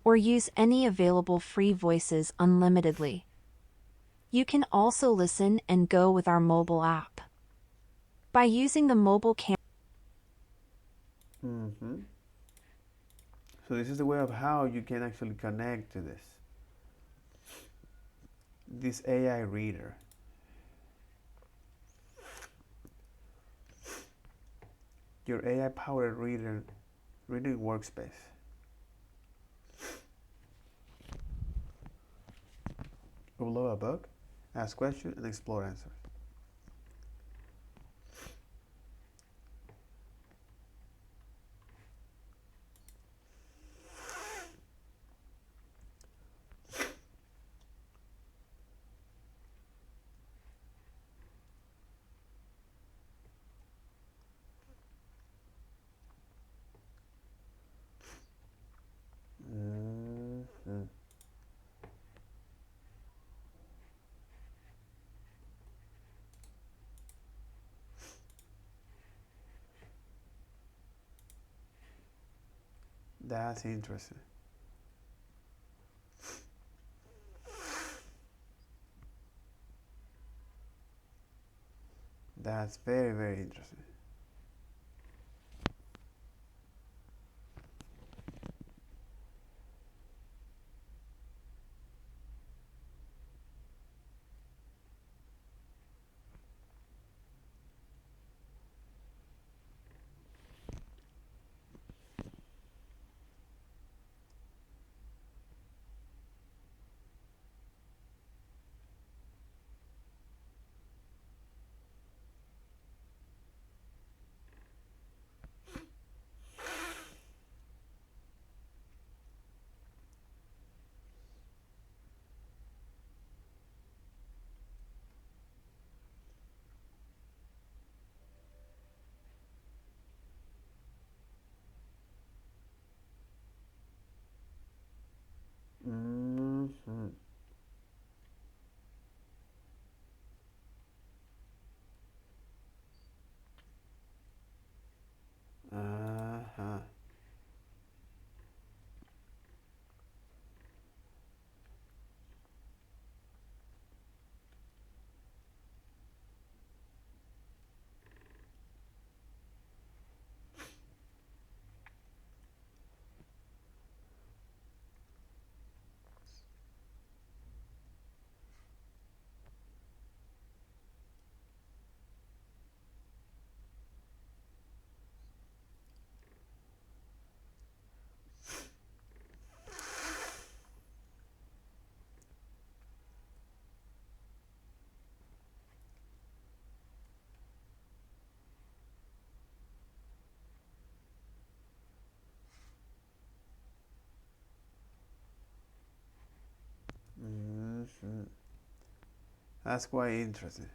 Or use any available free voices unlimitedly. You can also listen and go with our mobile app. By using the mobile camera. So this is the way of how you can actually connect to this AI reader. Your AI powered reading workspace. Upload a bug, ask questions, and explore answers. That's interesting. That's very, very interesting. That's quite interesting.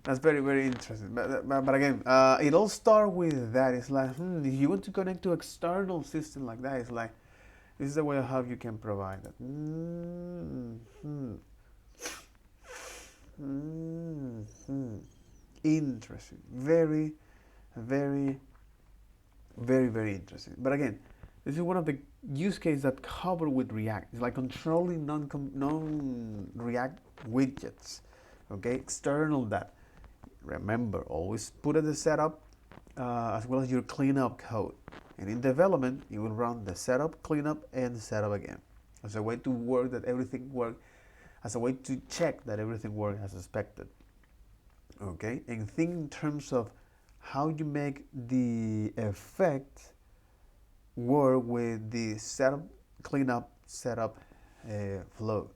That's very, very interesting. But again, it all starts with that. It's like, if you want to connect to external system like that, it's like, this is the way of how you can provide that. Interesting. Very, very, very, very interesting. But again, This is one of the use cases that cover with React. It's like controlling non-React widgets. Okay, external that. Remember, always put at the setup as well as your cleanup code. And in development, you will run the setup, cleanup, and setup again as a way to work that everything works, as a way to check that everything works as expected. Okay, and think in terms of how you make the effect work with the setup, cleanup, setup flow.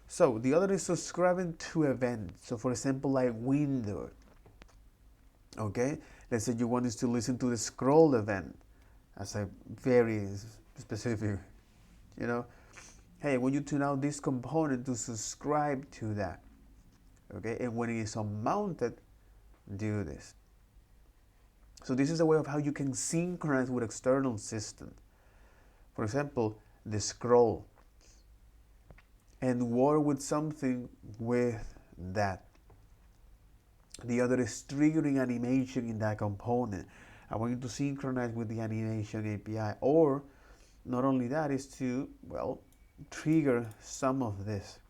So the other is subscribing to events. So for example, like window. Okay, let's say you want to listen to the scroll event as a very specific, you know, hey, I want you to now this component to subscribe to that. Okay, and when it is unmounted, do this. So this is a way of how you can synchronize with external systems. For example, the scroll, and work with something with that. The other is triggering animation in that component. I want you to synchronize with the animation API, or not only that, is to, well, trigger some of this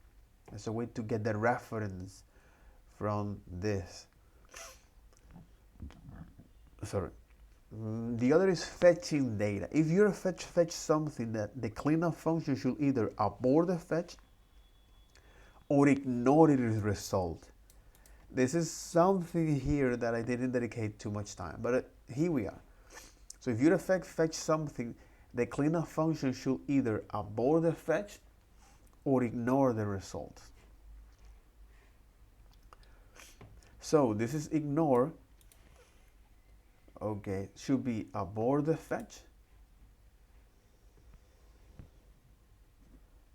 as a way to get the reference from this. Sorry. The other is fetching data. If you're fetch something, that the cleanup function should either abort the fetch or ignore its result. This is something here that I didn't dedicate too much time, but here we are. So if you fetch something, the cleanup function should either abort the fetch or ignore the result. So this is ignore. Okay, should be abort the fetch,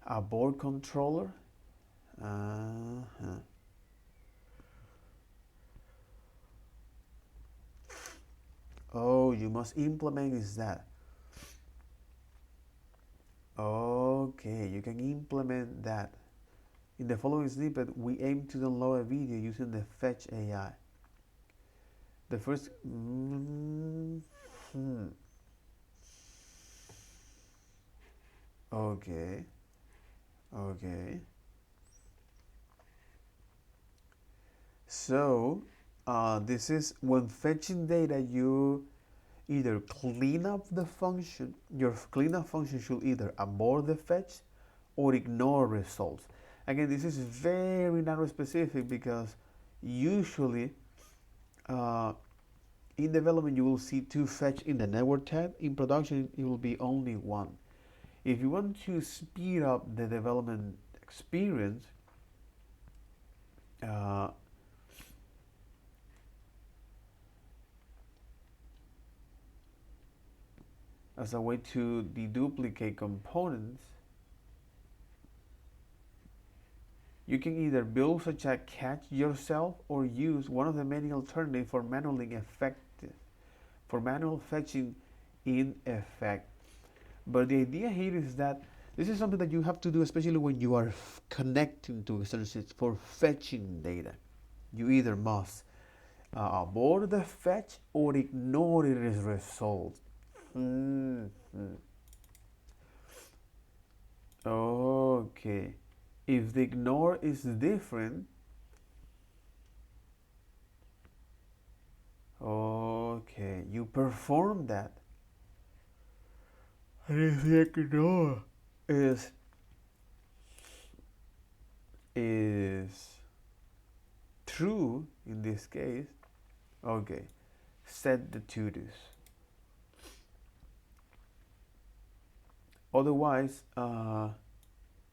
abort controller. Oh, you must implement is that. Okay, you can implement that. In the following snippet, we aim to download a video using the Fetch AI. The first... Okay. Okay. So, this is when fetching data, you either clean up the function. Your cleanup function should either abort the fetch or ignore results. Again, this is very narrow specific because usually in development you will see two fetch in the network tab. In production it will be only one. If you want to speed up the development experience, as a way to deduplicate components, you can either build such a catch yourself or use one of the many alternatives for manual fetching in effect. But the idea here is that this is something that you have to do, especially when you are connecting to external systems for fetching data. You either must abort the fetch or ignore its result. Okay. If the ignore is different, okay, you perform that. And if the ignore is true in this case, okay, set the to-dos. Otherwise,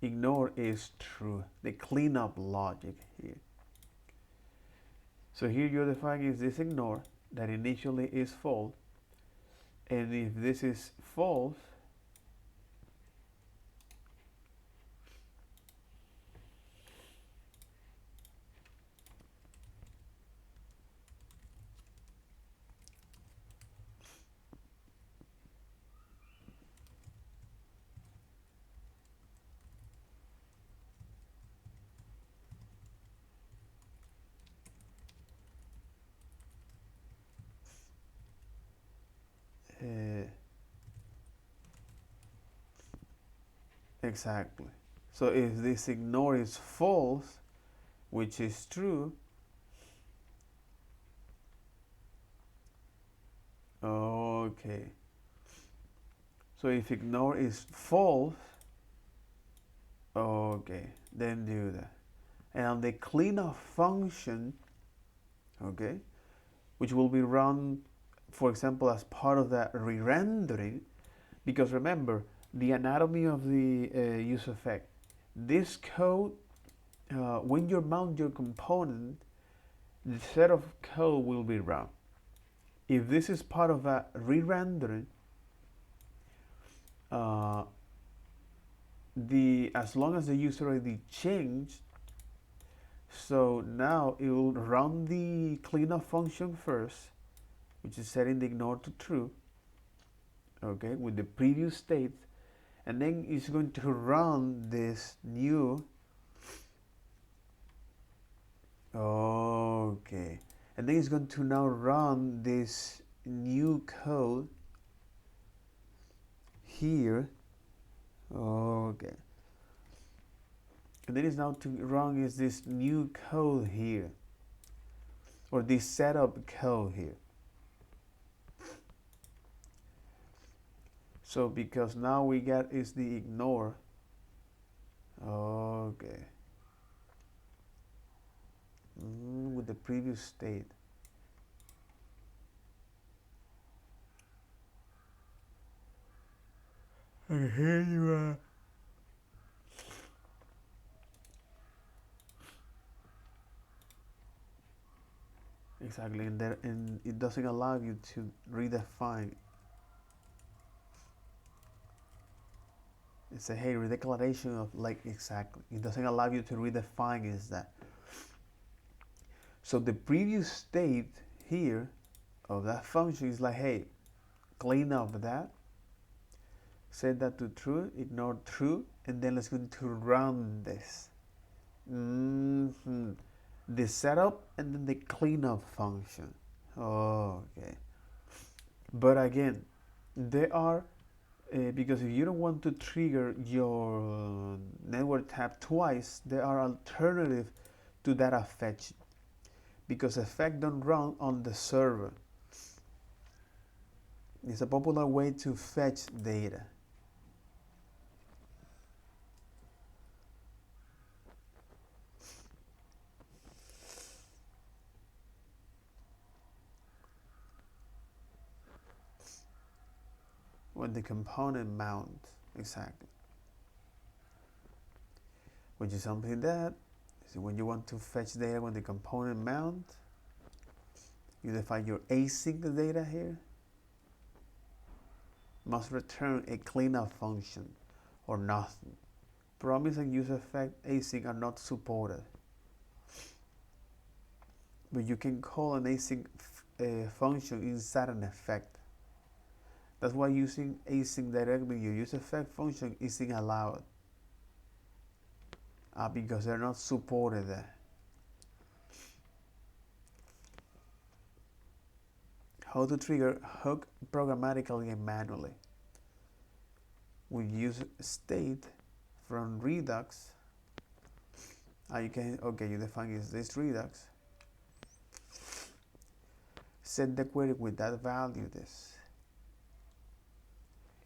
ignore is true. The cleanup logic here. So here you're defining is this ignore that initially is false, and if this is false, Exactly. So if this ignore is false, which is true, okay. So if ignore is false, okay, then do that. And on the cleanup function, okay, which will be run, for example, as part of that re-rendering, because remember, the anatomy of the use effect. This code, when you mount your component, the set of code will be run. If this is part of a re-rendering, as long as the user ID changed, so now it will run the cleanup function first, which is setting the ignore to true, okay, with the previous state, and then it's going to run this new, okay, and then it's going to now run this new code here, okay, and then it's now to run is this new code here, or this setup code here. So because now we get is the ignore, okay, with the previous state. And here you are. Exactly, and it doesn't allow you to redefine. It's a hey redeclaration of like exactly. It doesn't allow you to redefine is that. So the previous state here of that function is like, hey, clean up that, set that to true, ignore true, and then let's go to run this. The setup and then the cleanup function. Okay. But again, there are, because if you don't want to trigger your network tab twice, there are alternatives to data fetch, because effect don't run on the server. It's a popular way to fetch data. When the component mount, exactly. Which is something that, so when you want to fetch data when the component mount, you define your async data here, must return a cleanup function or nothing. Promise and use effect async are not supported. But you can call an async function inside an effect. That's why using async directly in your use effect function isn't allowed. Because they're not supported there. How to trigger hook programmatically and manually. We use state from Redux. You can, okay, you define is this Redux. Set the query with that value, this.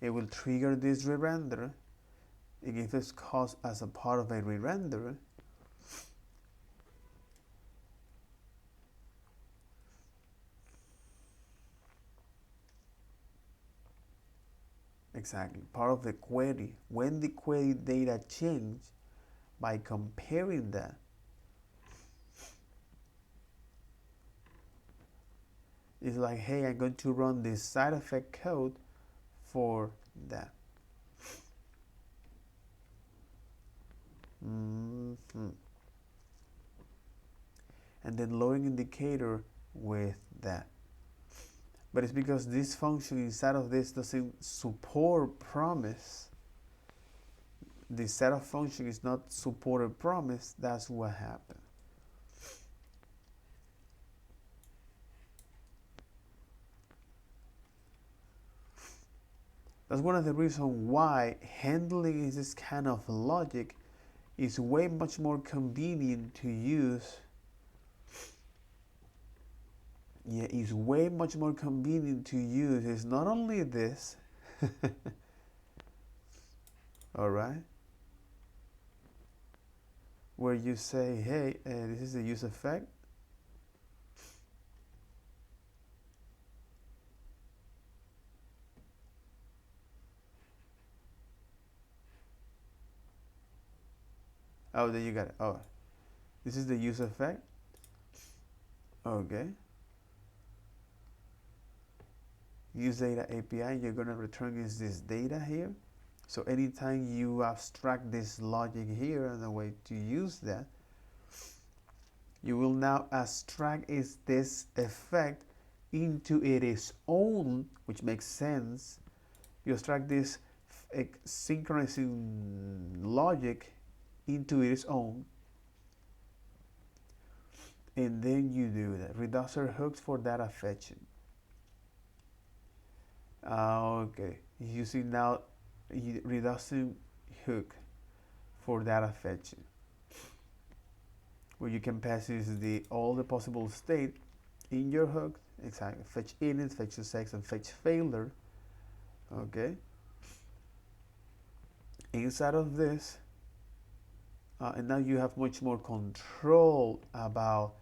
It will trigger this re-render. And if it's caused as a part of a re-render, exactly, part of the query, when the query data change, by comparing that, it's like, hey, I'm going to run this side effect code for that. And then loading indicator with that. But it's because this function inside of this doesn't support promise. The setup function is not supported promise. That's what happened. That's one of the reasons why handling this kind of logic is way much more convenient to use. Yeah, it's way much more convenient to use. It's not only this, all right, where you say, hey, this is the use effect. Oh, there you got it. Oh, this is the use effect. Okay. Use data API, you're going to return is this data here. So anytime you abstract this logic here and the way to use that, you will now abstract is this effect into its own, which makes sense. You abstract this synchronizing logic into its own, and then you do that. Reducer hooks for data fetching. Okay, using now reducing hook for data fetching, where you can pass all the possible state in your hook. Exactly, fetch init, fetch sex, and fetch failure. Okay. Inside of this, and now you have much more control about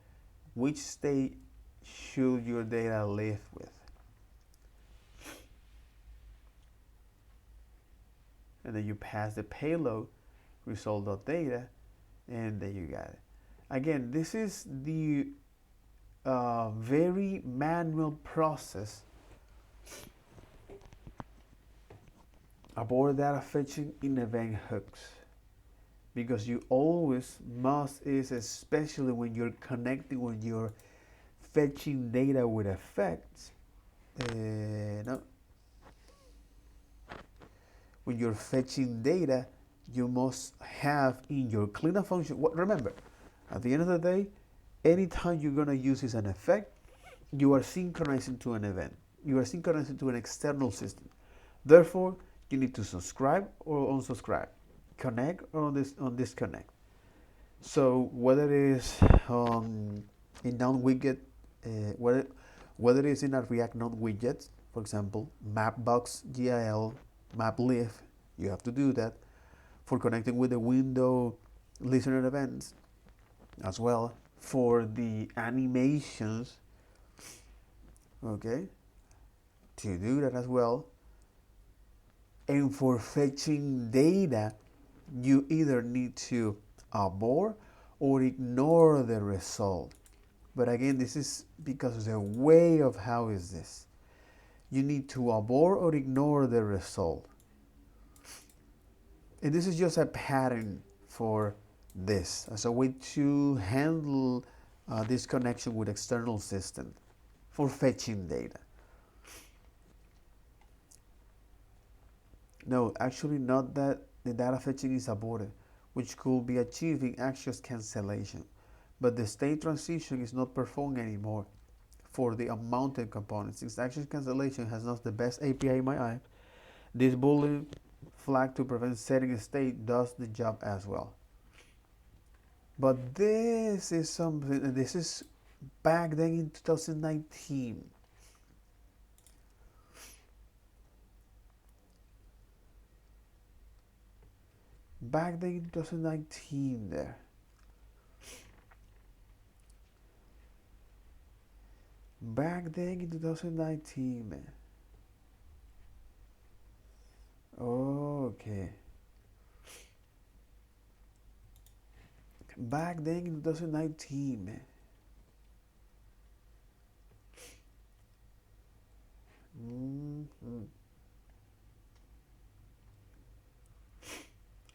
which state should your data live with. And then you pass the payload result.data, and there you got it. Again, this is the very manual process about data fetching in event hooks, because you always must, especially when you're connecting, when you're fetching data with effects, when you're fetching data, you must have in your cleanup function. Remember, at the end of the day, anytime you're going to use an effect, you are synchronizing to an event. You are synchronizing to an external system. Therefore, you need to subscribe or unsubscribe, connect or disconnect. So whether it is in non-widget, whether it is in a React non-widget, for example, Mapbox, GIL, MapLive, you have to do that for connecting with the window listener events, as well for the animations. Okay, to do that as well. And for fetching data, you either need to abort or ignore the result. But again, this is because the way of how is this. You need to abort or ignore the result. And this is just a pattern for this as a way to handle this connection with external system for fetching data. No, actually not that the data fetching is aborted, which could be achieving access cancellation, but the state transition is not performed anymore for the unmounted components. Since access cancellation has not the best API in my eye, this boolean flag to prevent setting a state does the job as well. But this is something, and this is back then in 2019. Back then in 2019 there. Back then in 2019, man. Okay. Back then in 2019, man.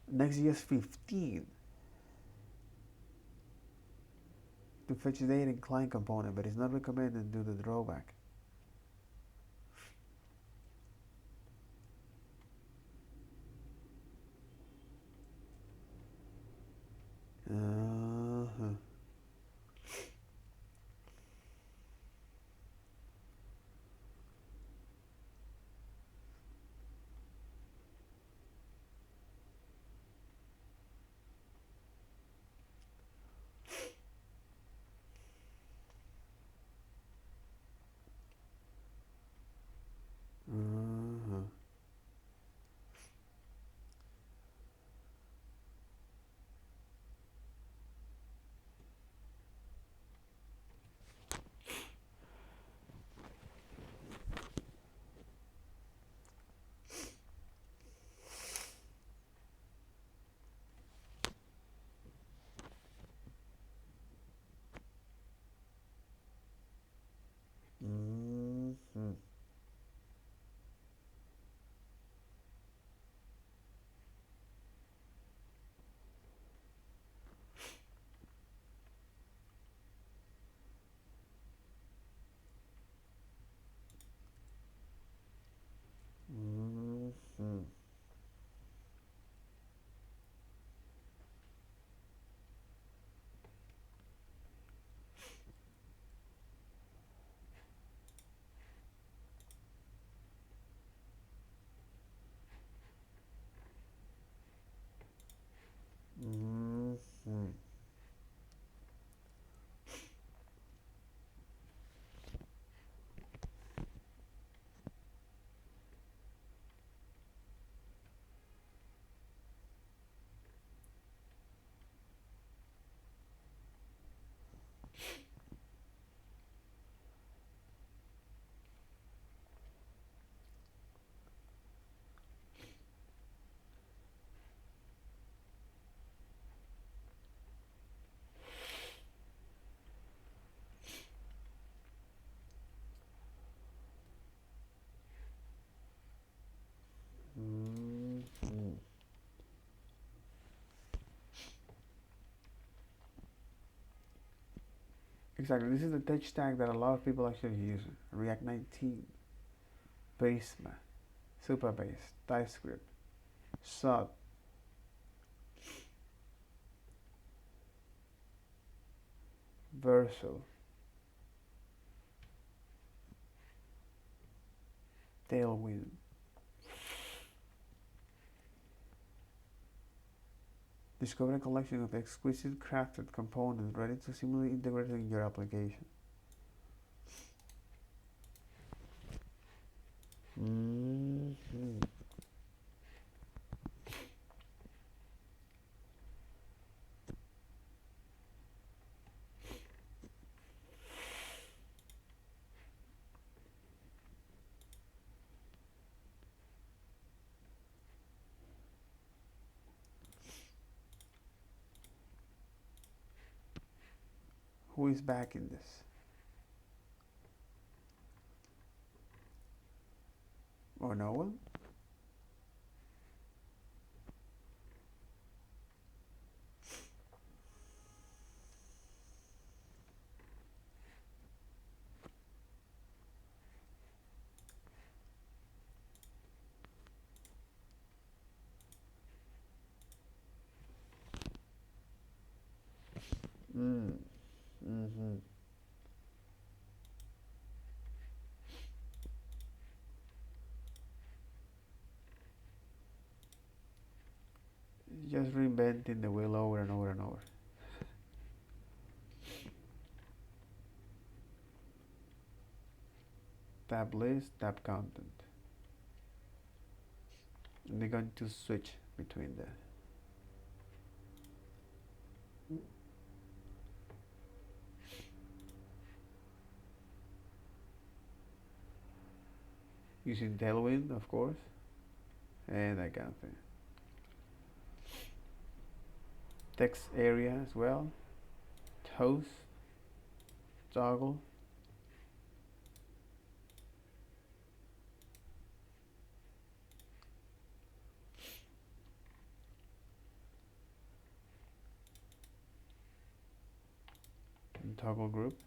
Next.js 15 to fetch data in client component, but it's not recommended due to the drawback. Exactly. This is the tech stack that a lot of people actually use. React 19, Prisma, Supabase, TypeScript, Sub, Vercel, Tailwind. Discover a collection of exquisite crafted components ready to seamlessly integrate in your application. Mm-hmm. Who is back in this? Or no one? Mm-hmm. Just reinventing the wheel over and over and over. Tab list, tab content. And they're going to switch between the using Tailwind, of course, and that kind of thing. Text area as well. Toast, toggle. And toggle group.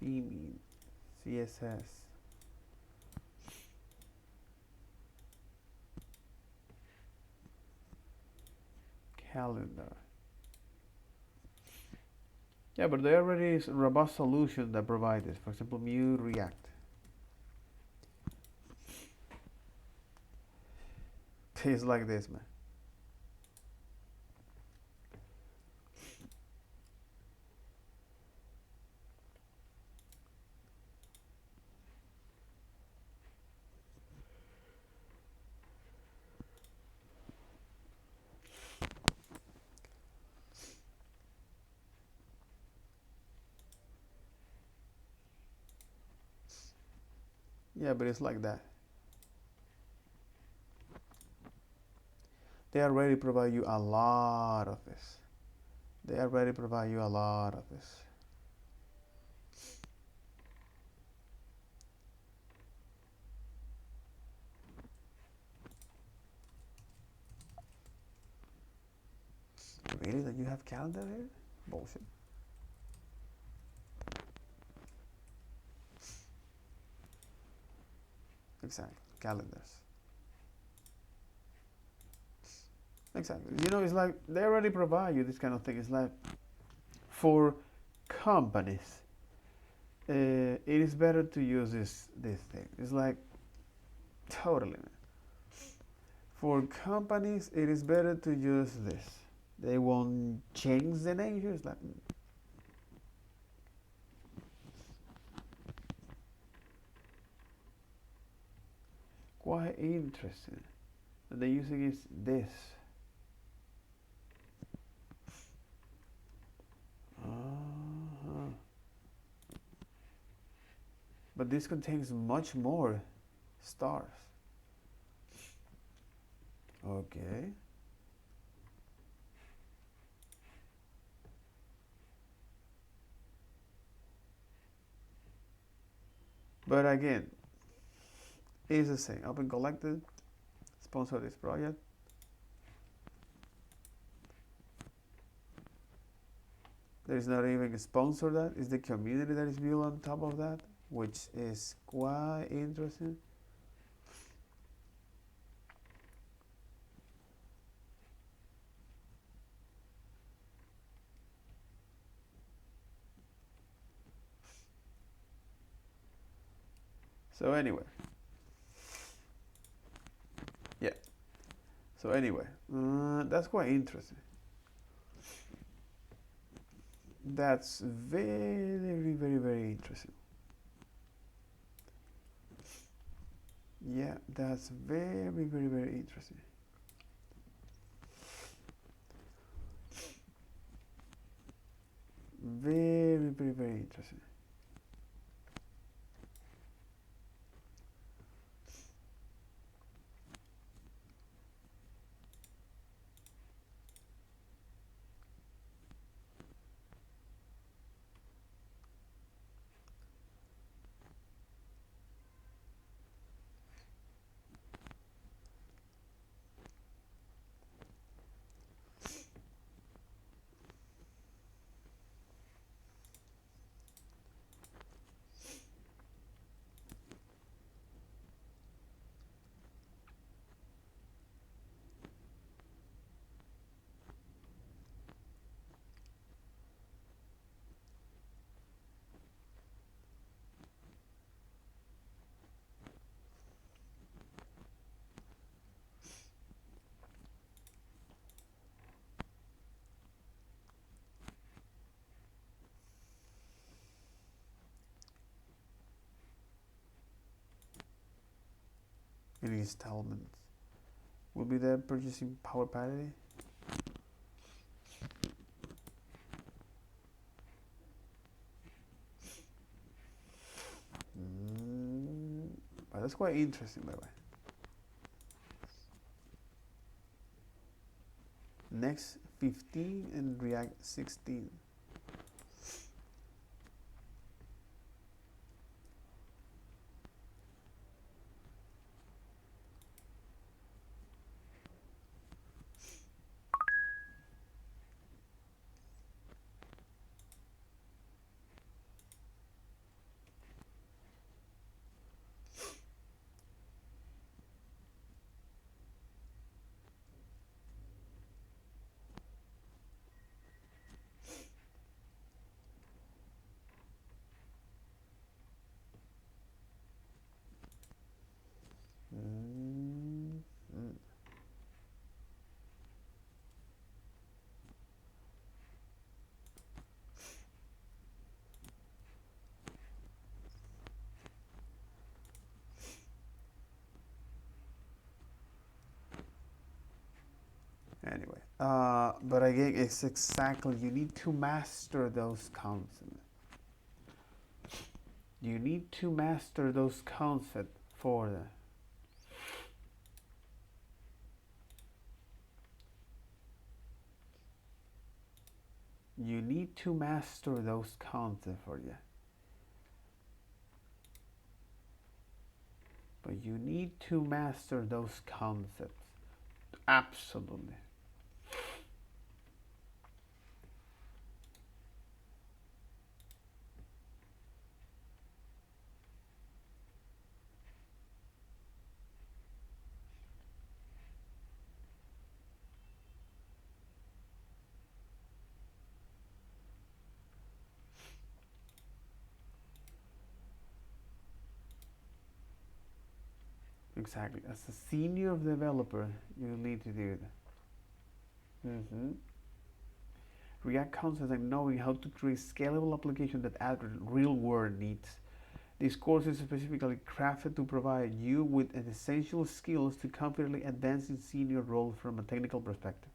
Theming, CSS, calendar. Yeah, but there already is a robust solution that provides this. For example, Mu React. It's like this, man. Yeah, but it's like that. They already provide you a lot of this. They already provide you a lot of this. Really? That you have calendar here? Bullshit. Exactly. Calendars. Exactly. You know, it's like they already provide you this kind of thing. It's like for companies, it is better to use this thing. It's like totally. For companies, it is better to use this. They won't change the nature. It's like quite interesting. And they're using is this. But this contains much more. stars. Okay. But again, it's the same. Open collected, sponsor this project. There's not even a sponsor that. It's the community that is built on top of that, which is quite interesting. So anyway, yeah. So anyway, that's quite interesting. That's very, very, very interesting. Yeah, that's very, very, very interesting. Very, very, very interesting. In installments. Will be there purchasing power parity. But that's quite interesting, by the way. Next 15 and React 16. Anyway, but again, it's exactly, you need to master those concepts. You need to master those concepts for that. You need to master those concepts for you. But you need to master those concepts. Absolutely. Exactly. As a senior developer, you need to do that. React concepts and knowing how to create scalable applications that address real-world needs. This course is specifically crafted to provide you with an essential skills to confidently advance in senior roles from a technical perspective.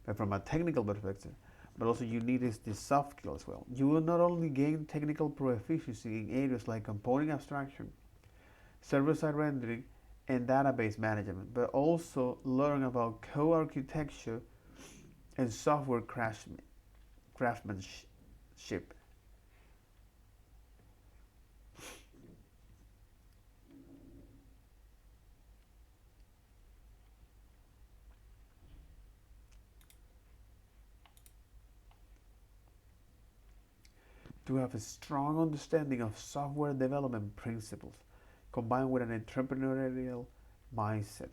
But from a technical perspective, but also you need this soft skill as well. You will not only gain technical proficiency in areas like component abstraction, server-side rendering, and database management, but also learn about code architecture and software craftsmanship. To have a strong understanding of software development principles combined with an entrepreneurial mindset.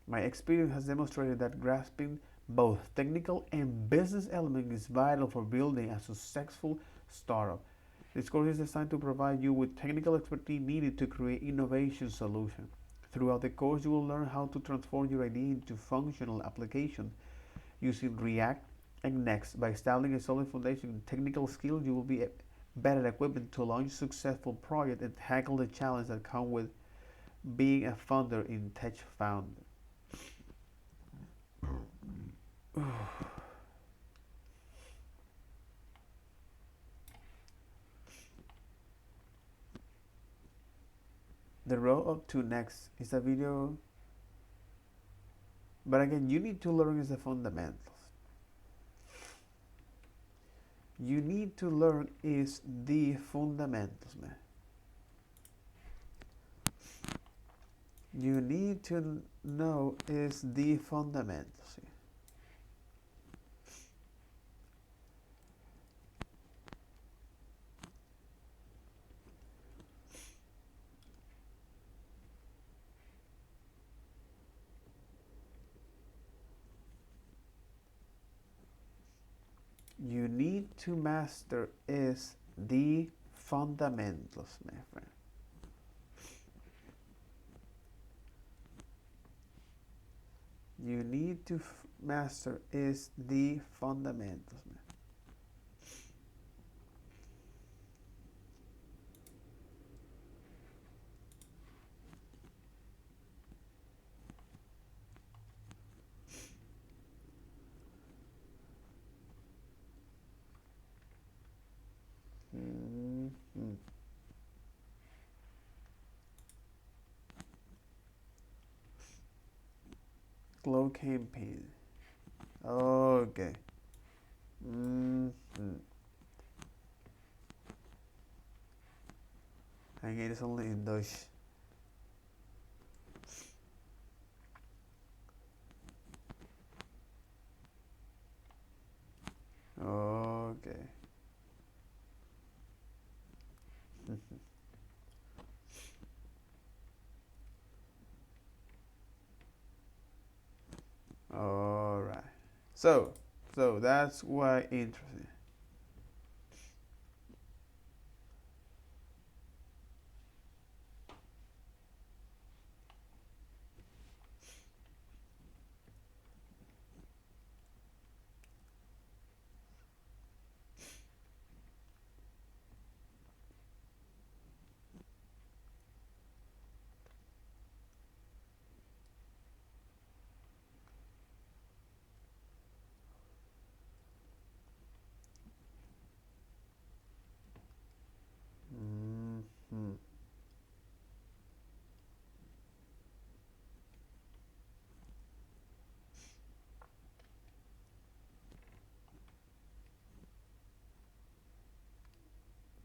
My experience has demonstrated that grasping both technical and business elements is vital for building a successful startup. This course is designed to provide you with technical expertise needed to create innovation solutions. Throughout the course, you will learn how to transform your idea into functional application using React and Next. By establishing a solid foundation in technical skills, you will be better equipped to launch successful projects and tackle the challenges that come with being a founder in tech founder. The road up to Next is a video, but again, you need to learn is the fundamentals. You need to learn is the fundamentals, man. You need to know is the fundamentals. You need to master is the fundamentals, my friend. You need to master is the fundamentals, man. Glow campaign. Okay. And it is only in Dutch. Okay. All right. So that's why interesting.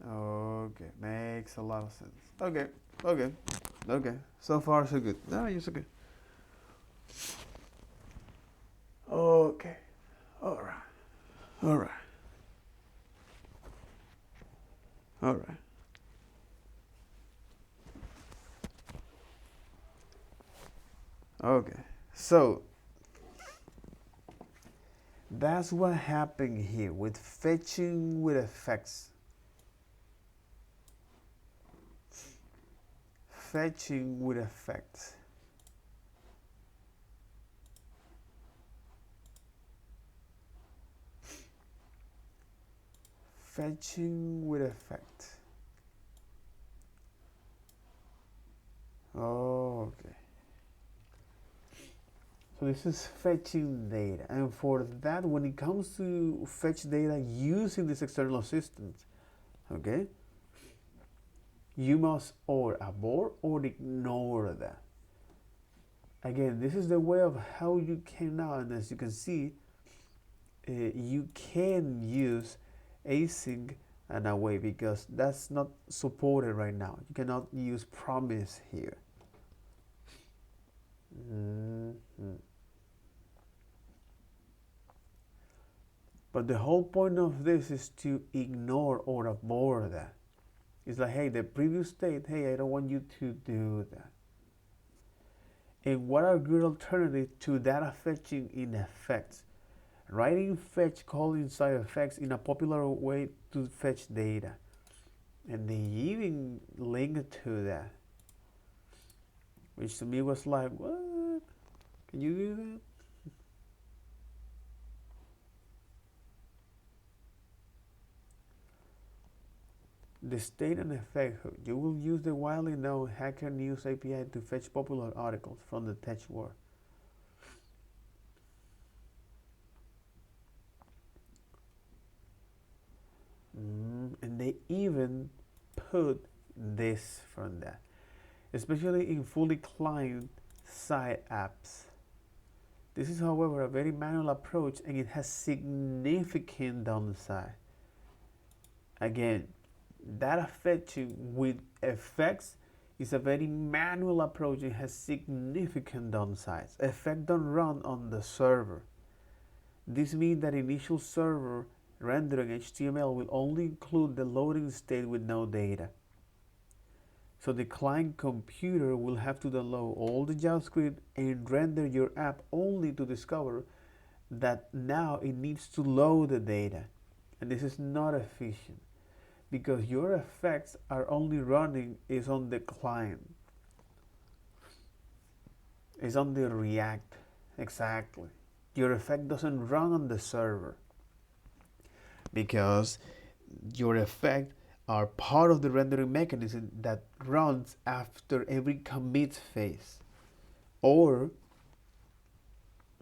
Okay, makes a lot of sense. Okay. So far, so good. No, you're so good. Okay. All right. Okay. So that's what happened here with fetching with effects. Fetching with effects. Fetching with effect. Okay. So this is fetching data, and for that, when it comes to fetch data using these external systems, okay, you must or abort or ignore that. Again, this is the way of how you can now, and as you can see, you can use async and await because that's not supported right now. You cannot use promise here. But the whole point of this is to ignore or abort that. It's like, hey, the previous state, hey, I don't want you to do that. And what are good alternatives to data fetching in effects? Writing fetch call inside effects in a popular way to fetch data. And they even link to that. Which to me was like, what? Can you do that? The state and effect hook. You will use the widely known Hacker News API to fetch popular articles from the text word. And they even put this from that, especially in fully client-side apps. This is, however, a very manual approach, and it has significant downside. Again, data fetching with effects is a very manual approach. It has significant downsides. Effects don't run on the server. This means that initial server rendering HTML will only include the loading state with no data. So the client computer will have to download all the JavaScript and render your app only to discover that now it needs to load the data. And this is not efficient because your effects are only running is on the client. It's on the React. Exactly. Your effect doesn't run on the server because your effect are part of the rendering mechanism that runs after every commit phase, or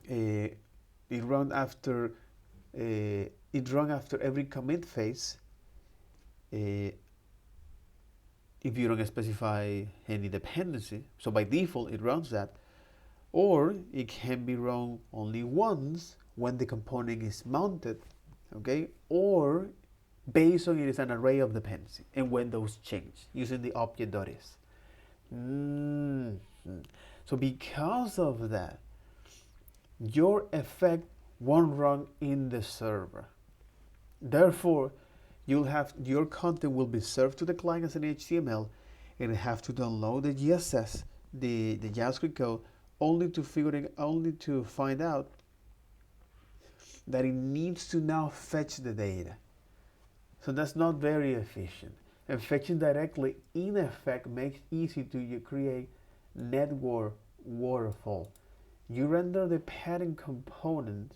it runs after every commit phase if you don't specify any dependency. So by default it runs that, or it can be run only once when the component is mounted, okay, or based on it is an array of dependency and when those change using the object.is. So because of that, your effect won't run in the server. Therefore, you'll have your content will be served to the client as an HTML, and have to download the CSS, the JavaScript code, only to find out that it needs to now fetch the data. So that's not very efficient. And fetching directly in effect makes it easy to create network waterfall. You render the padding component,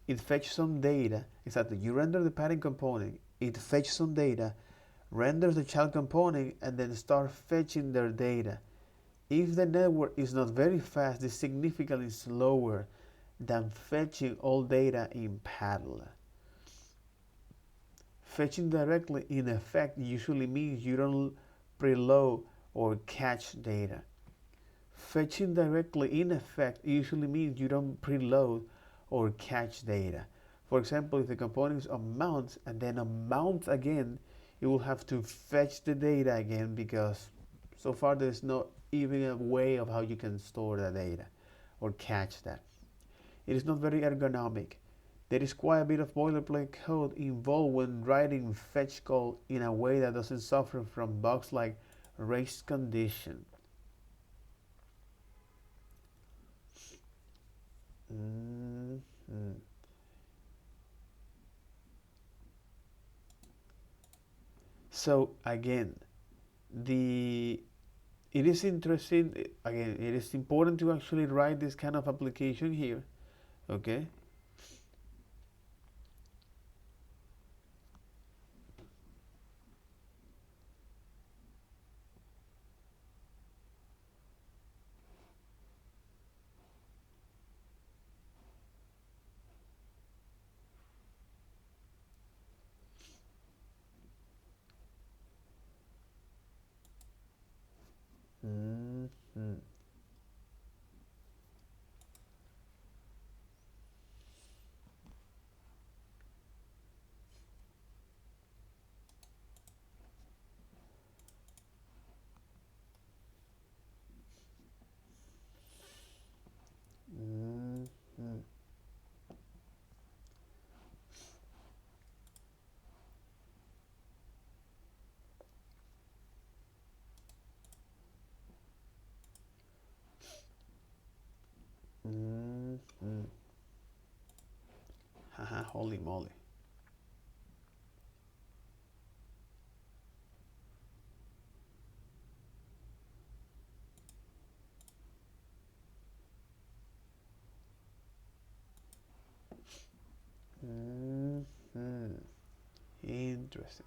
it fetches some data. Exactly, you render the padding component, it fetches some data, renders the child component, and then start fetching their data. If the network is not very fast, it's significantly slower than fetching all data in parallel. Fetching directly in effect usually means you don't preload or cache data. Fetching directly in effect usually means you don't preload or cache data. For example, if the component is on mounts and then on mounts again, you will have to fetch the data again because so far there's not even a way of how you can store the data or cache that. It is not very ergonomic. There is quite a bit of boilerplate code involved when writing fetch code in a way that doesn't suffer from bugs like race condition. So again, it is interesting. Again, it is important to actually write this kind of application here. Okay. Holy moly. Interesting.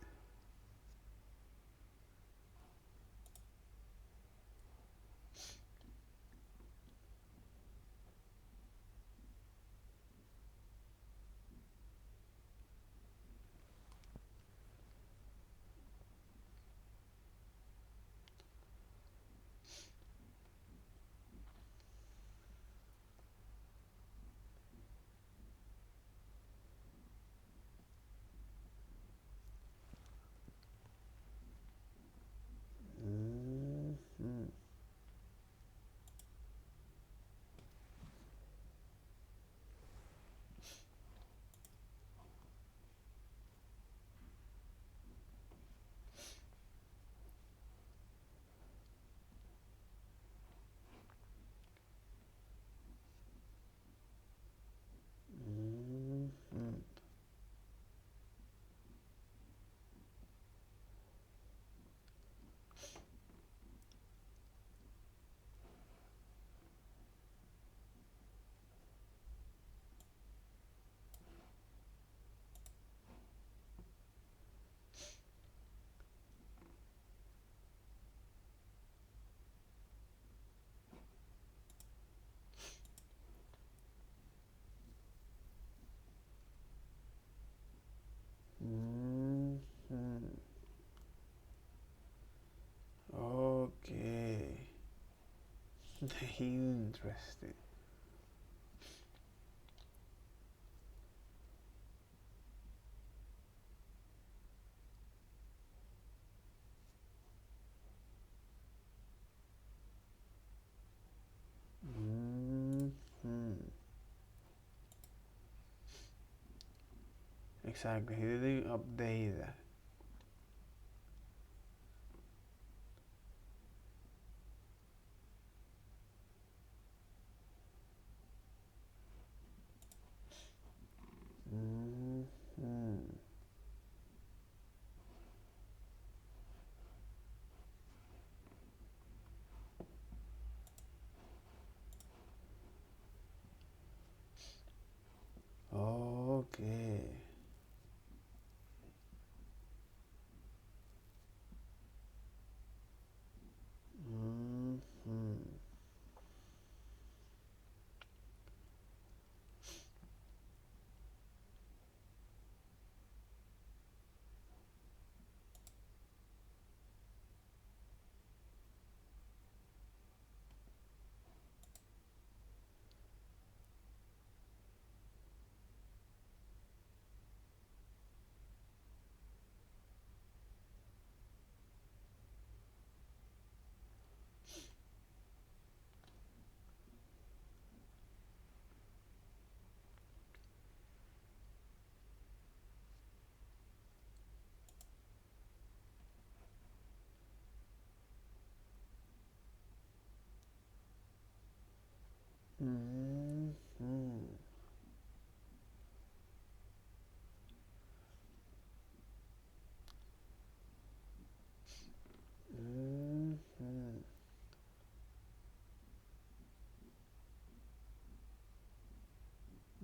Okay. Interesting. Exactly. He didn't update that. Okay.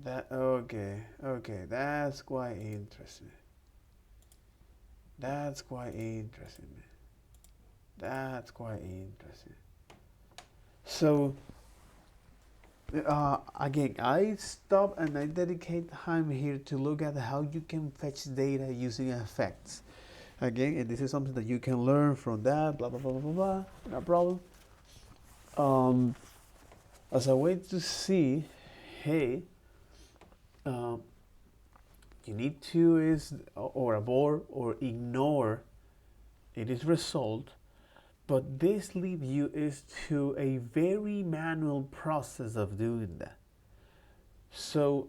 That okay, okay, that's quite interesting. That's quite interesting, man. That's quite interesting. So, again, I stop and I dedicate time here to look at how you can fetch data using effects. Again, and this is something that you can learn from that, blah, blah, blah, blah, blah, blah, no problem. As a way to see, hey, um, you need to is or abort or ignore it is result, but this leads you is to a very manual process of doing that. So,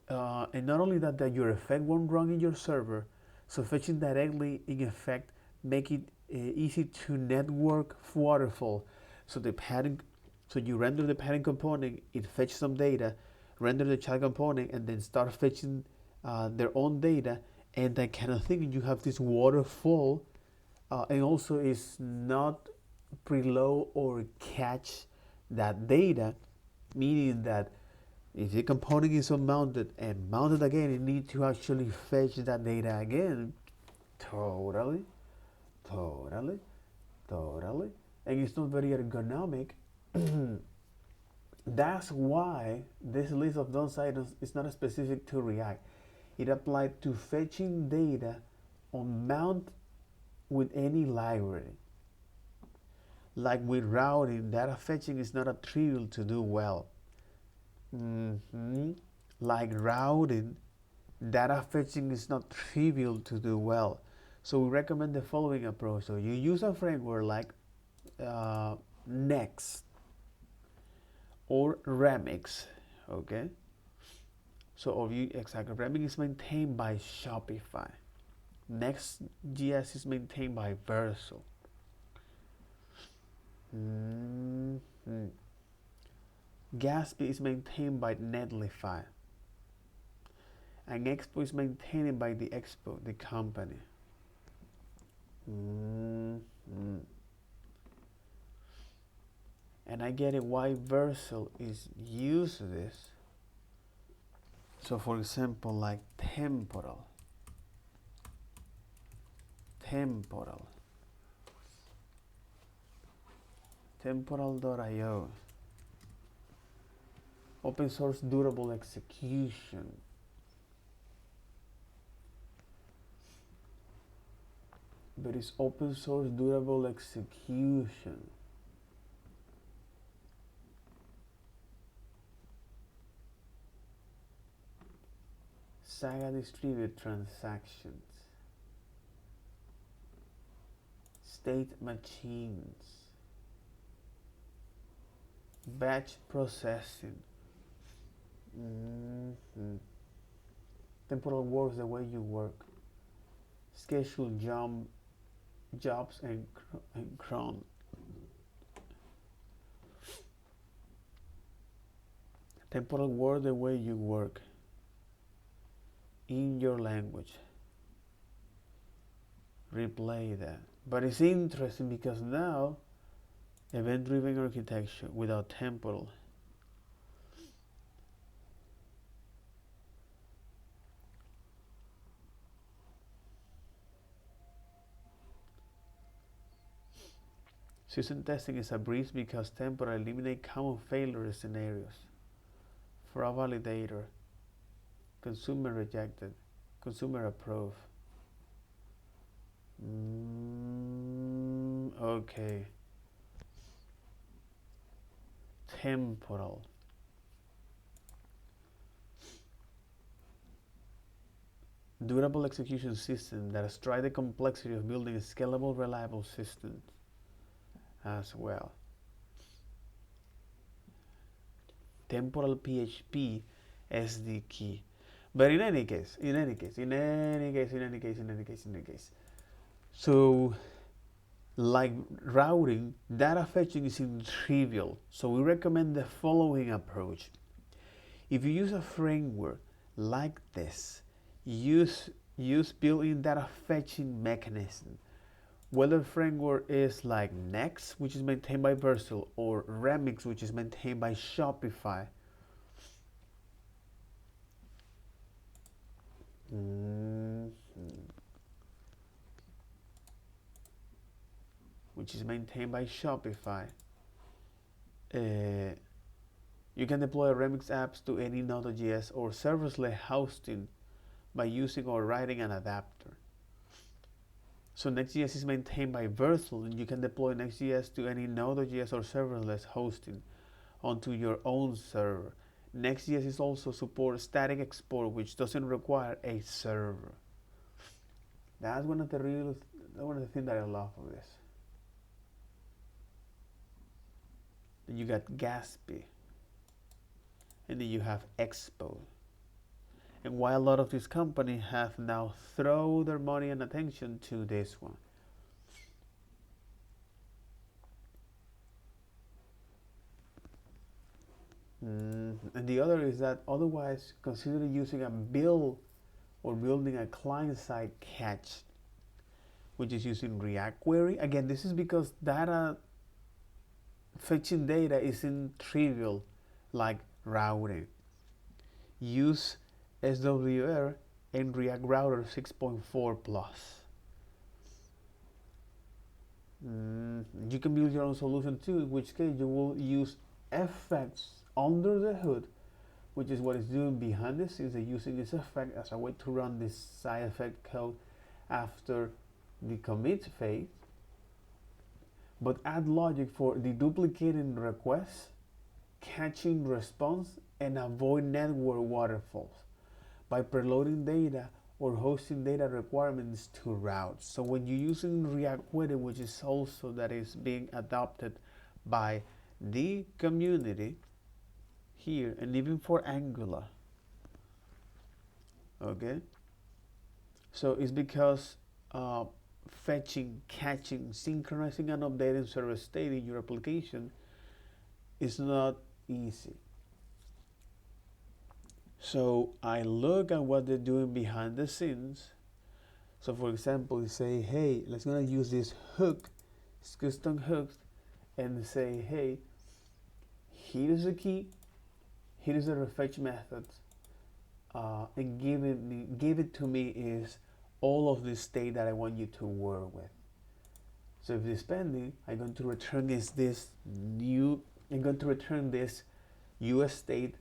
and not only that, that your effect won't run in your server, so fetching directly in effect make it easy to network waterfall. So the pattern, so you render the pattern component, it fetches some data, render the child component, and then start fetching their own data, and that kind of thing. You have this waterfall, and also is not preload or catch that data, meaning that if the component is unmounted and mounted again, it needs to actually fetch that data again. Totally, totally, totally. And it's not very ergonomic. That's why this list of those items is not specific to React. It applies to fetching data on mount with any library. Like with routing, data fetching is not a trivial to do well. Like routing, data fetching is not trivial to do well. So we recommend the following approach. So you use a framework like Next or Remix, okay? So exactly, Remix is maintained by Shopify. Next.js is maintained by Vercel. Gatsby is maintained by Netlify. And Expo is maintained by the Expo, the company. And I get it why Vercel is used to this. So for example, like temporal. Temporal.io. Open source durable execution. But it's open source durable execution. Saga distributed transactions. State machines. Batch processing. Temporal works the way you work. Schedule jobs and cron. Temporal work the way you work in your language. Replay that. But it's interesting because now event-driven architecture without temporal. System testing is a breeze because temporal eliminates common failure scenarios. For a validator, consumer rejected, consumer approved. Okay. Temporal. Durable execution system that strive the complexity of building a scalable, reliable system as well. Temporal PHP is the key. But in any case, so like routing, data fetching is trivial. So we recommend the following approach. If you use a framework like this, use built-in data fetching mechanism. Whether framework is like Next, which is maintained by Vercel, or Remix, which is maintained by Shopify. Which is maintained by Shopify. You can deploy Remix apps to any Node.js or serverless hosting by using or writing an adapter. So Next.js is maintained by Vercel, and you can deploy Next.js to any Node.js or serverless hosting onto your own server. Next.js is also support static export, which doesn't require a server. That's one of the things that I love of this. Then you got Gatsby, and then you have Expo. And why a lot of these companies have now thrown their money and attention to this one. And the other is that otherwise consider using a build or building a client-side catch, which is using React Query. Again, this is because fetching data isn't trivial like routing. Use SWR and React Router 6.4 plus. You can build your own solution too, in which case you will use effects under the hood, which is what it's doing behind the scenes. They're using this effect as a way to run this side effect code after the commit phase, but add logic for deduplicating requests, catching response, and avoid network waterfalls by preloading data or hosting data requirements to routes. So when you're using React Query, which is also that is being adopted by the community here, and even for Angular, okay? So it's because fetching, catching, synchronizing, and updating server state in your application is not easy. So I look at what they're doing behind the scenes. So for example, you say, hey, let's gonna use this hook, this custom hooks, and say, hey, here's the key, here's the refetch method, and give it to me is all of the state that I want you to work with. So if it's pending, I'm going to return I'm going to return this US state.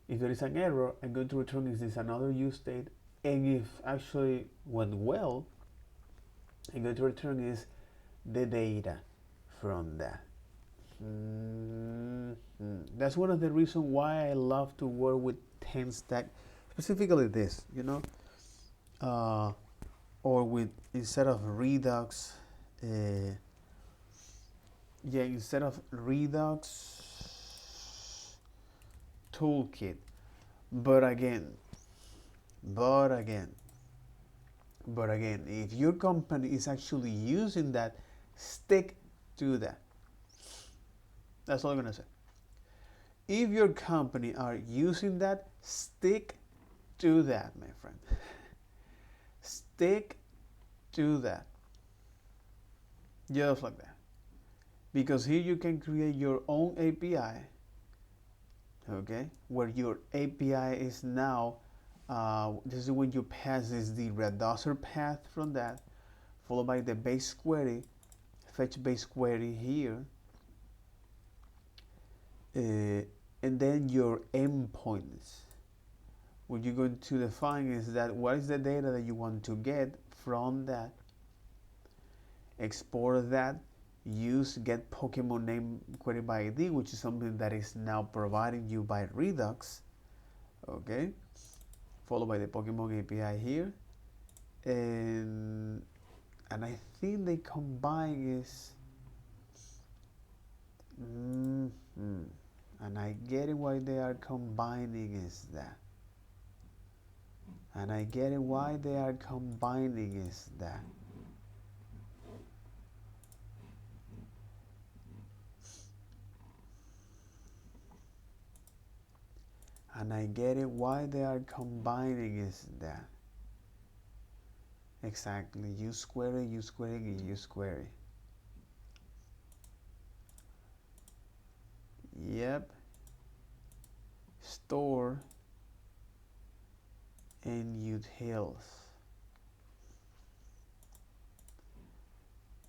If there is an error, I'm going to return this another US state. And if actually went well, I'm going to return is the data from that. That's one of the reasons why I love to work with 10 stack, specifically this, or with instead of Redux, instead of Redux toolkit. But again, if your company is actually using that, stick to that. That's all I'm gonna say. If your company are using that, stick to that, my friend. Stick to that. Just like that. Because here you can create your own API, okay, where your API is now, this is when you pass is the reducer path from that, followed by the base query, fetch base query here, and then your endpoints. What you're going to define is that what is the data that you want to get from that, export that, use get Pokemon name query by ID, which is something that is now providing you by Redux, okay, followed by the Pokemon API here, and I think they combine is, and I get it why they are combining is that. And I get it why they are combining is that. And I get it why they are combining is that. Exactly. Use query, use query, and use query. Yep. Store and utils.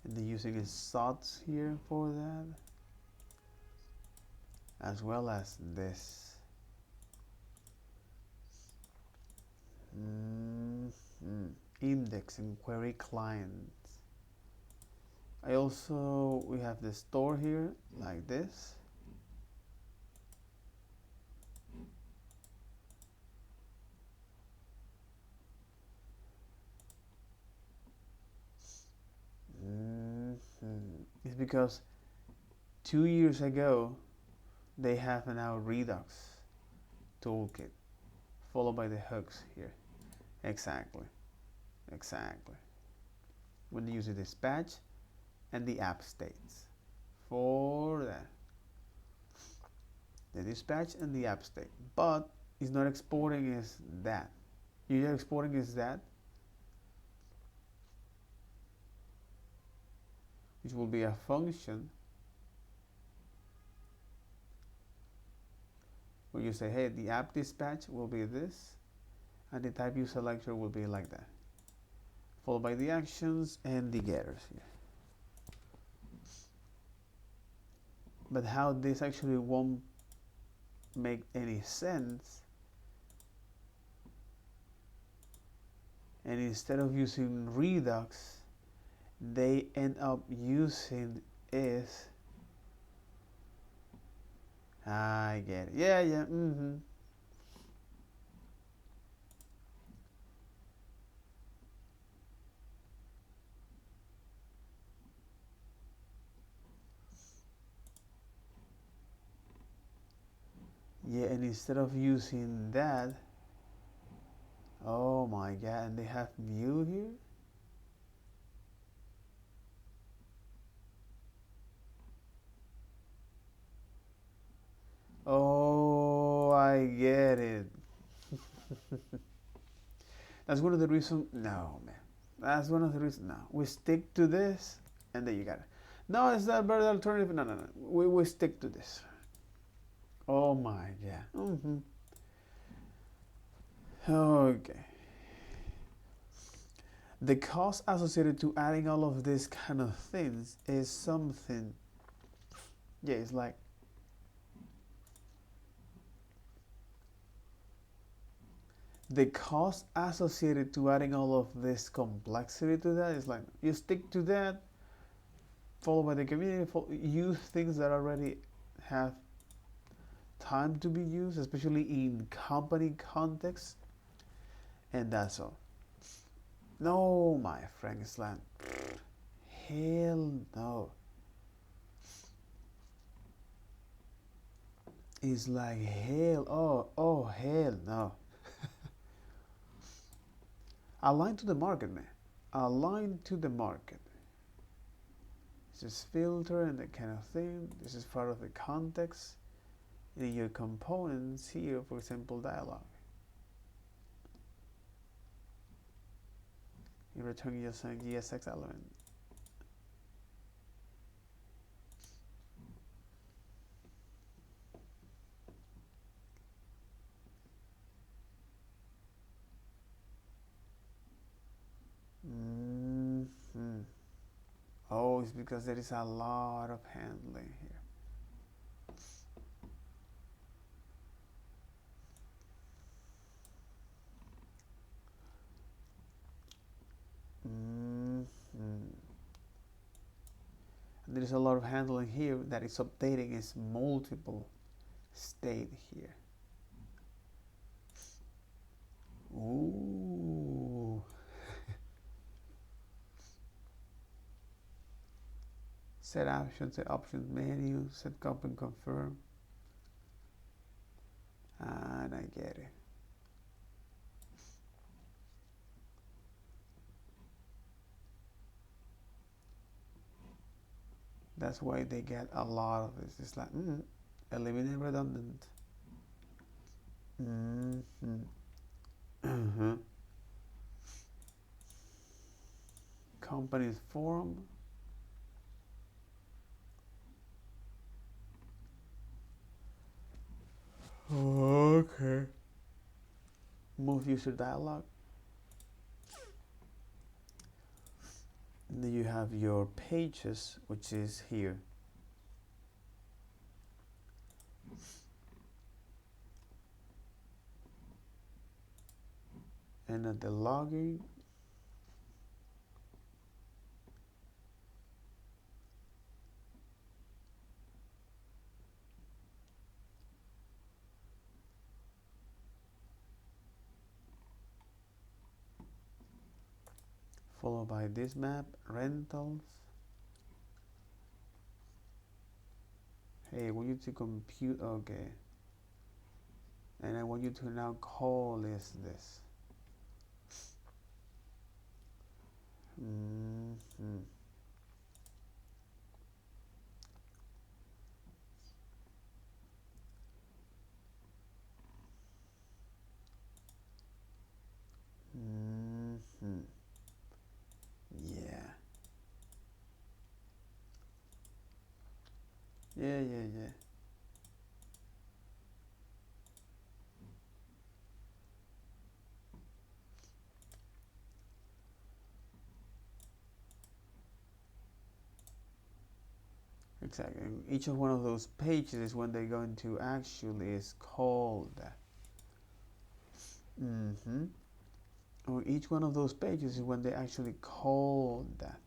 And they're using a sots here for that, as well as this. Index and query clients. We have the store here like this. It's because 2 years ago they have now Redux toolkit, followed by the hooks here. Exactly. When you use the dispatch and the app states for that, the dispatch and the app state, but it's not exporting is that. You're exporting is that, which will be a function where you say, hey, the app dispatch will be this, and the type you select will be like that, followed by the actions and the getters here. But how this actually won't make any sense, and instead of using Redux, they end up using is, I get it. Yeah. Yeah, and instead of using that, oh my god, and they have view here. Oh, I get it. That's one of the reasons. No, man. That's one of the reasons. No, we stick to this, and then you got it. No, it's not better alternative. No. We stick to this. Oh my god. Okay. The cost associated to adding all of these kind of things is something. Yeah, it's like the cost associated to adding all of this complexity to that is like you stick to that, followed by the community, use things that already have time to be used, especially in company context, and that's all. No, my friend, it's like hell no. It's like hell, oh hell no. Align to the market, man. Align to the market. This is filter and that kind of thing. This is part of the context. In your components here, for example, dialog. You return just a GSX element. Oh, it's because there is a lot of handling here. And there is a lot of handling here that is updating its multiple state here. Ooh. Set options menu, set copy and confirm. And I get it. That's why they get a lot of this. It's like, eliminate redundant. Company's form. Okay. Move user dialog. And then you have your pages, which is here. And at the logging, followed by this map, rentals. Hey, I want you to compute, okay. And I want you to now call this. Yeah, yeah, yeah. Exactly. And each of one of those pages is when they're going to actually is called that. Or each one of those pages is when they actually call that.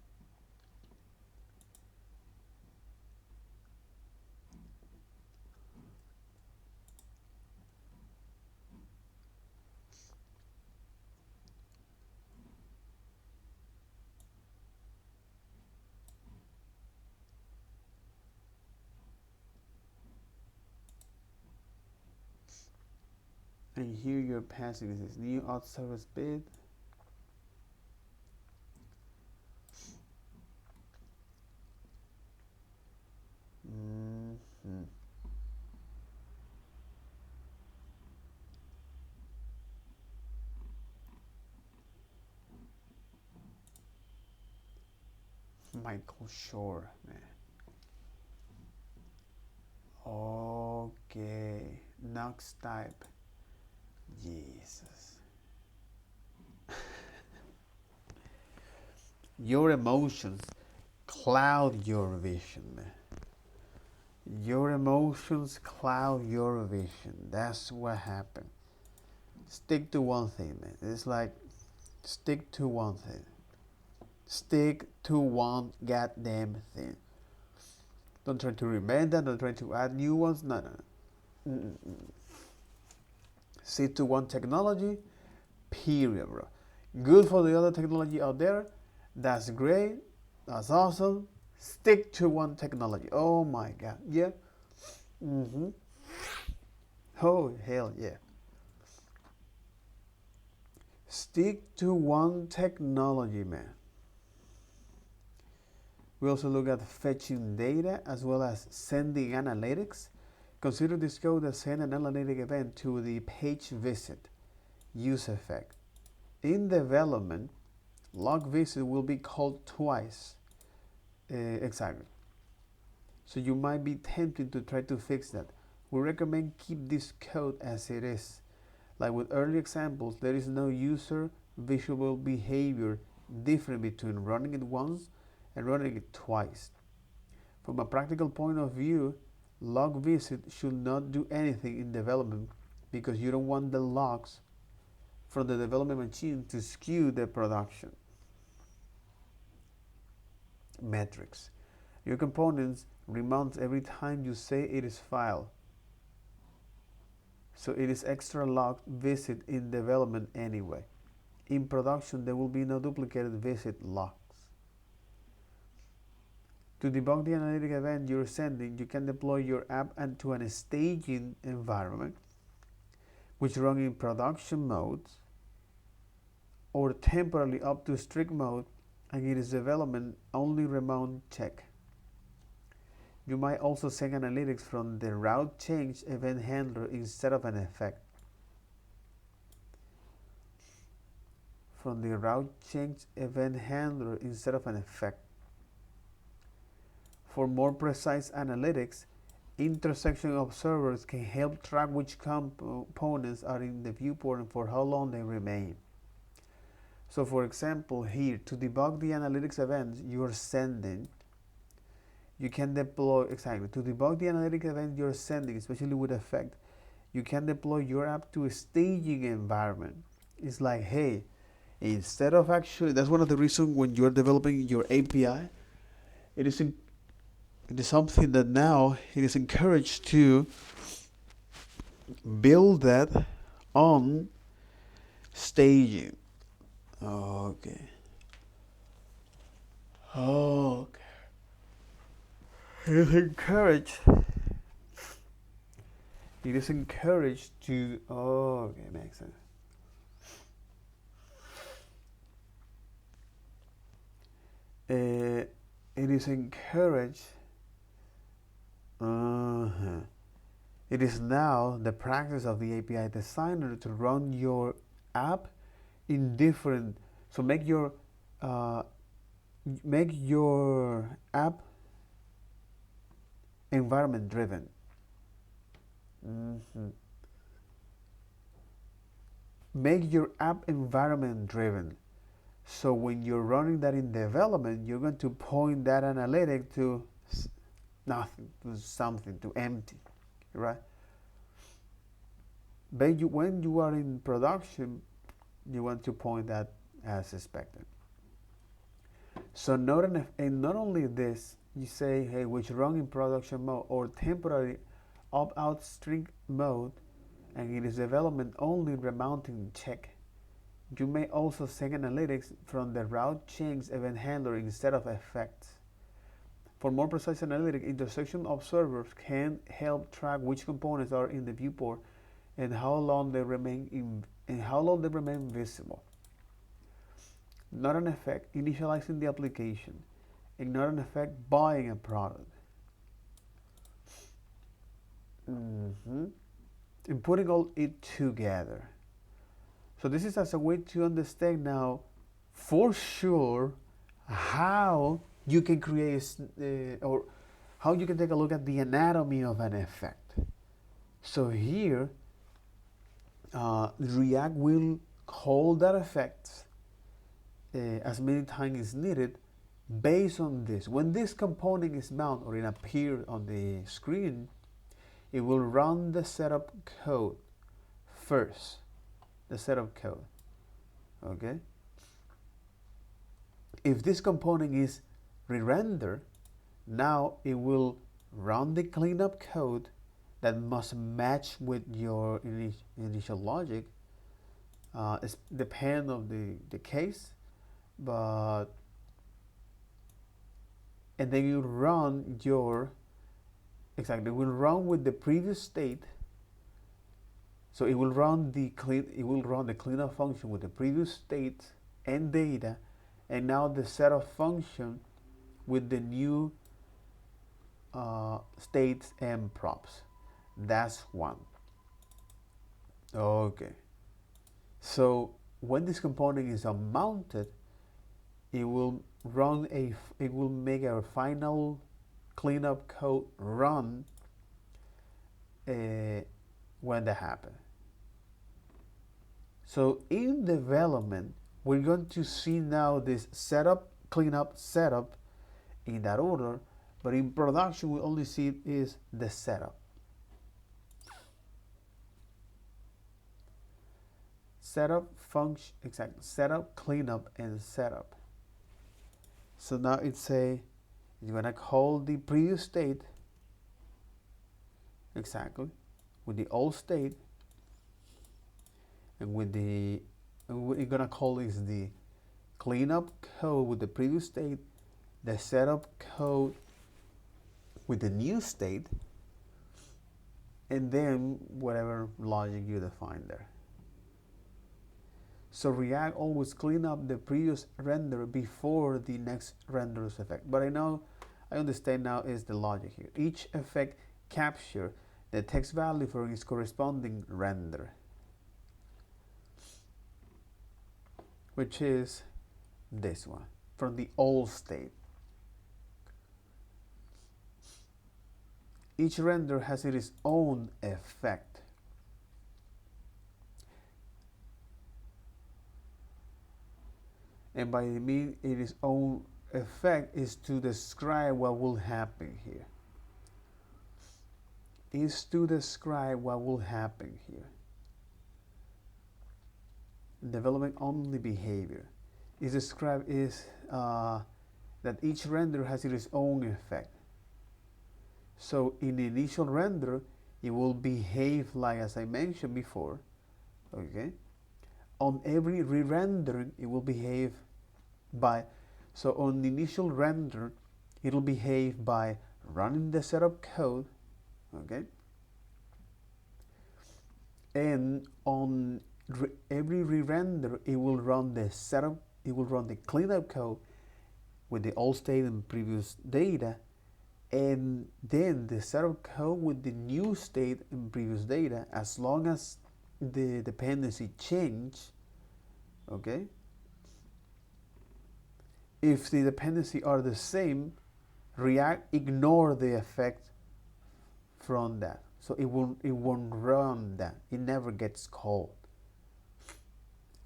And here you're passing this new auth service bid. Michael Shore, man. Okay. Knox type. Jesus. Your emotions cloud your vision, man. Your emotions cloud your vision. That's what happened. Stick to one thing, man. It's like stick to one thing. Stick to one goddamn thing. Don't try to reinvent that. Don't try to add new ones. No, no, no. Stick to one technology. Period, bro. Good for the other technology out there. That's great. That's awesome. Stick to one technology. Oh my God. Yeah. Oh, hell yeah. Stick to one technology, man. We also look at fetching data as well as sending analytics. Consider this code as send an analytic event to the page visit use effect. In development, log visit will be called twice. Exactly. So you might be tempted to try to fix that. We recommend keep this code as it is. Like with early examples, there is no user visual behavior different between running it once and running it twice. From a practical point of view, log visit should not do anything in development because you don't want the logs from the development machine to skew the production metrics. Your components remount every time you say it is filed. So it is extra logged visit in development anyway. In production, there will be no duplicated visit logs. To debug the analytic event you're sending, you can deploy your app into a staging environment, which run in production modes, or temporarily up to strict mode, and it is development only remote check. You might also send analytics from the route change event handler instead of an effect. From the route change event handler instead of an effect. For more precise analytics, intersection observers can help track which components are in the viewport and for how long they remain. So for example, here, to debug the analytics events you're sending, you can deploy, exactly, to debug the analytic event you're sending, especially with effect, you can deploy your app to a staging environment. It's like, hey, instead of actually, that's one of the reasons when you're developing your API, it is something that now it is encouraged to build that on staging. Okay. Okay. It is encouraged. It is encouraged to. Okay, makes sense. It is encouraged. It is now the practice of the API designer to run your app in different. So make your app environment driven. Make your app environment driven. So when you're running that in development, you're going to point that analytic to nothing, to something, to empty, right? But when you are in production, you want to point that as expected. So not only this, you say, hey, which run in production mode or temporary opt-out string mode, and it is development only remounting check. You may also send analytics from the route change event handler instead of effects. For more precise analytic, intersection observers can help track which components are in the viewport and how long they remain visible. Not an effect initializing the application, and not an effect buying a product. And putting all it together. So this is as a way to understand now for sure how you can create or how you can take a look at the anatomy of an effect. So here React will call that effect as many times as needed based on this. When this component is mounted or it appears on the screen, it will run the setup code first. The setup code. Okay? If this component is re-rendered, now it will run the cleanup code that must match with your initial logic. It depends on the case, but and then you run your exactly. It will run with the previous state. So it will run the cleanup function with the previous state and data, and now the setup function with the new states and props. That's one. Okay. So when this component is unmounted, it will make a final cleanup code run when that happens. So in development, we're going to see now this setup, cleanup, setup in that order, but in production we only see it is the setup. Setup function, exactly, setup, cleanup, and setup. So now it's you're gonna call the previous state exactly with the old state, and with what you're gonna call is the cleanup code with the previous state, the setup code with the new state, and then whatever logic you define there. So React always clean up the previous render before the next render's effect. But I understand now is the logic here. Each effect capture the text value for its corresponding render, which is this one from the old state. Each render has its own effect. And by mean its own effect is to describe what will happen here. Is to describe what will happen here. Development only behavior is described is that each render has its own effect. So in the initial render, it will behave like as I mentioned before. Okay. On every re-rendering, it will behave by, so on the initial render, it will behave by running the setup code, okay? And on every re-render, it will run the setup, it will run the cleanup code with the old state and previous data, and then the setup code with the new state and previous data, as long as the dependency change, okay? If the dependency are the same, React ignore the effect from that. So it won't run that. It never gets called.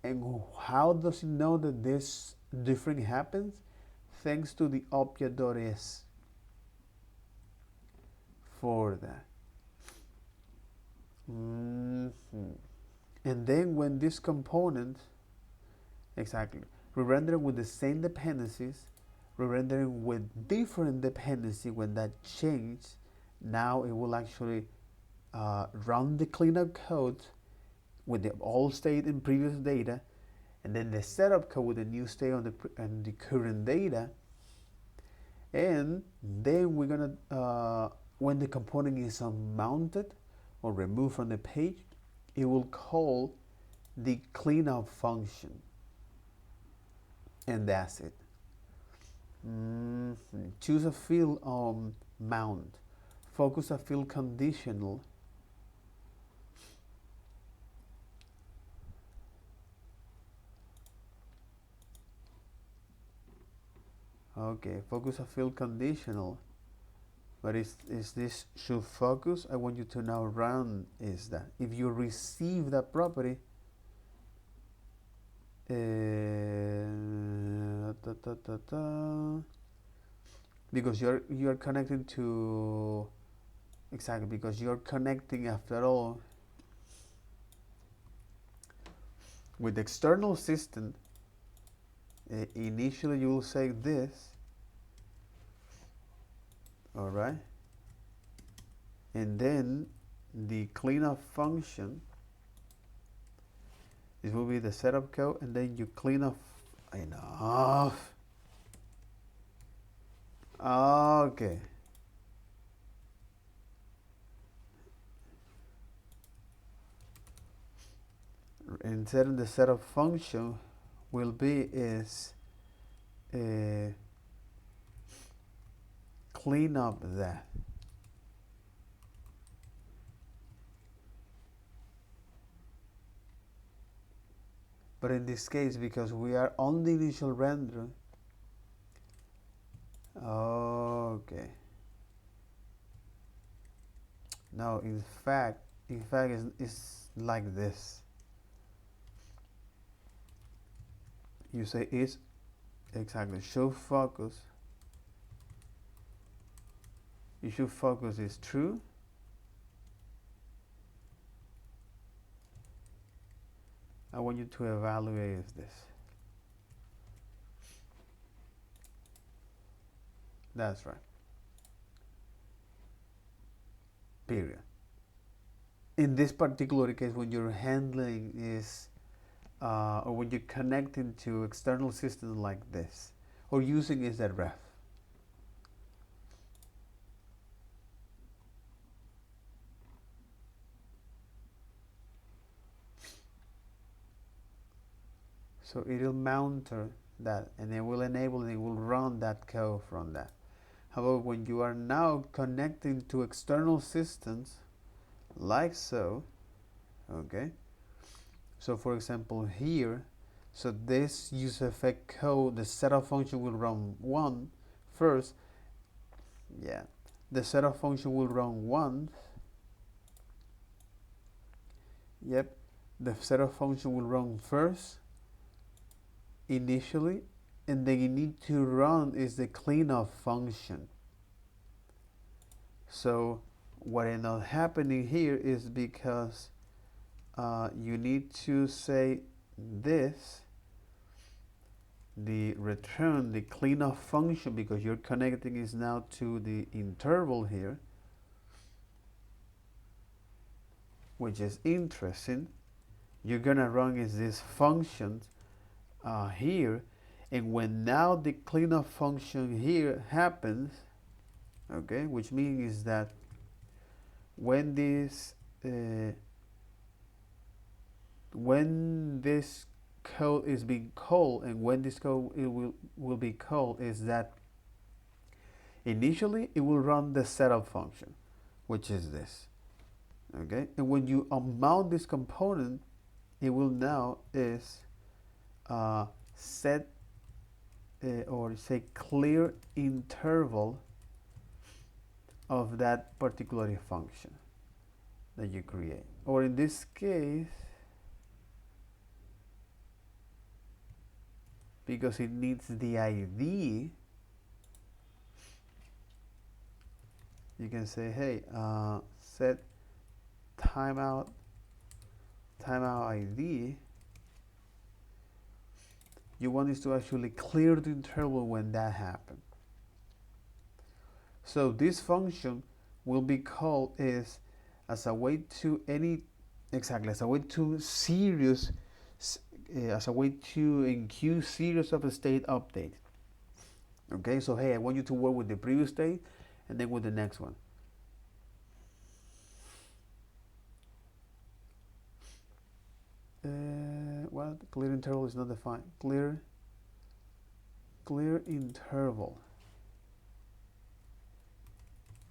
And how does it know that this different happens? Thanks to the object.s for that. And then when this component, exactly, we render with the same dependencies, we render with different dependency when that change, now it will actually run the cleanup code with the old state and previous data, and then the setup code with the new state on the current data. And then we're gonna, when the component is unmounted or removed from the page, it will call the cleanup function, and that's it. Choose a field mount, focus a field conditional. Okay, focus a field conditional. But is this should focus? I want you to now run is that. If you receive that property, because you're connecting to, exactly, because you're connecting after all with the external system. Initially you will say this, all right, and then the cleanup function, this will be the setup code, and then you clean up enough. Okay. Instead of the setup function will be is clean up that. But in this case, because we are on the initial render, okay. No, in fact, it's like this. You say is exactly show focus. You should focus is true. I want you to evaluate this. That's right. Period. In this particular case, when you're handling is, or when you're connecting to external systems like this, or using is that ref. So it'll mount that, and it will enable and it will run that code from that. However, when you are now connecting to external systems, like so, okay. So for example here, so this user effect code, the setup function will run one first. Yeah, the setup function will run once. Yep, the setup function will run first initially, and then you need to run is the cleanup function. So what ended up happening here is because you need to say this, the return, the cleanup function, because you're connecting is now to the interval here, which is interesting. You're gonna run is this function here, and when now the cleanup function here happens, okay, which means is that when this code is being called, and when this code it will be called, is that initially it will run the setup function, which is this, okay, and when you unmount this component, it will now is set or say clear interval of that particular function that you create. Or in this case, because it needs the ID, you can say, hey, set timeout ID. You want this to actually clear the interval when that happens. So this function will be called as a way to as a way to enqueue series of state update. Okay, so hey, I want you to work with the previous state and then with the next one. Well, clear interval is not defined. Clear interval.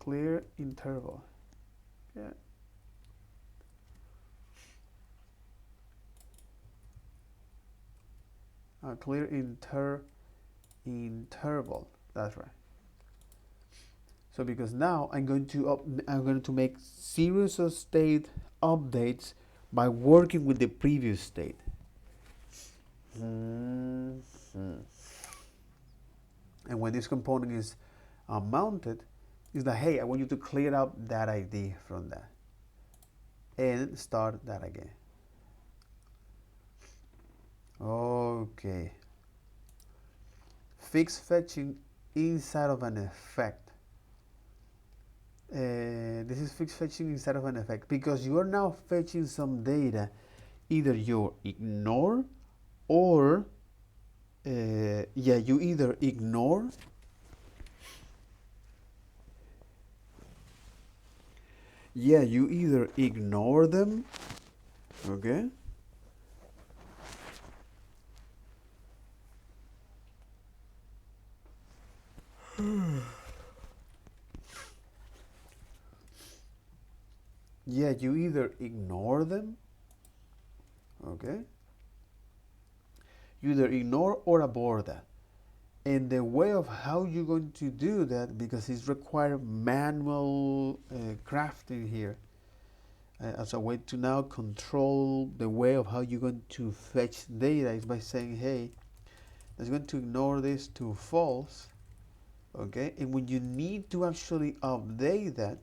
Clear interval. Yeah. Clear interval. That's right. So because now I'm going to make series of state updates by working with the previous state. And when this component is mounted, is that, hey, I want you to clear out that ID from that and start that again. Okay. Fix fetching inside of an effect. This is fixed fetching inside of an effect because you are now fetching some data. Either you ignore or you either ignore you either ignore them, okay, you either ignore them, okay, you either ignore or abort that. And the way of how you're going to do that, because it's required manual crafting here, as a way to now control the way of how you're going to fetch data, is by saying, hey, that's going to ignore this to false, okay? And when you need to actually update that,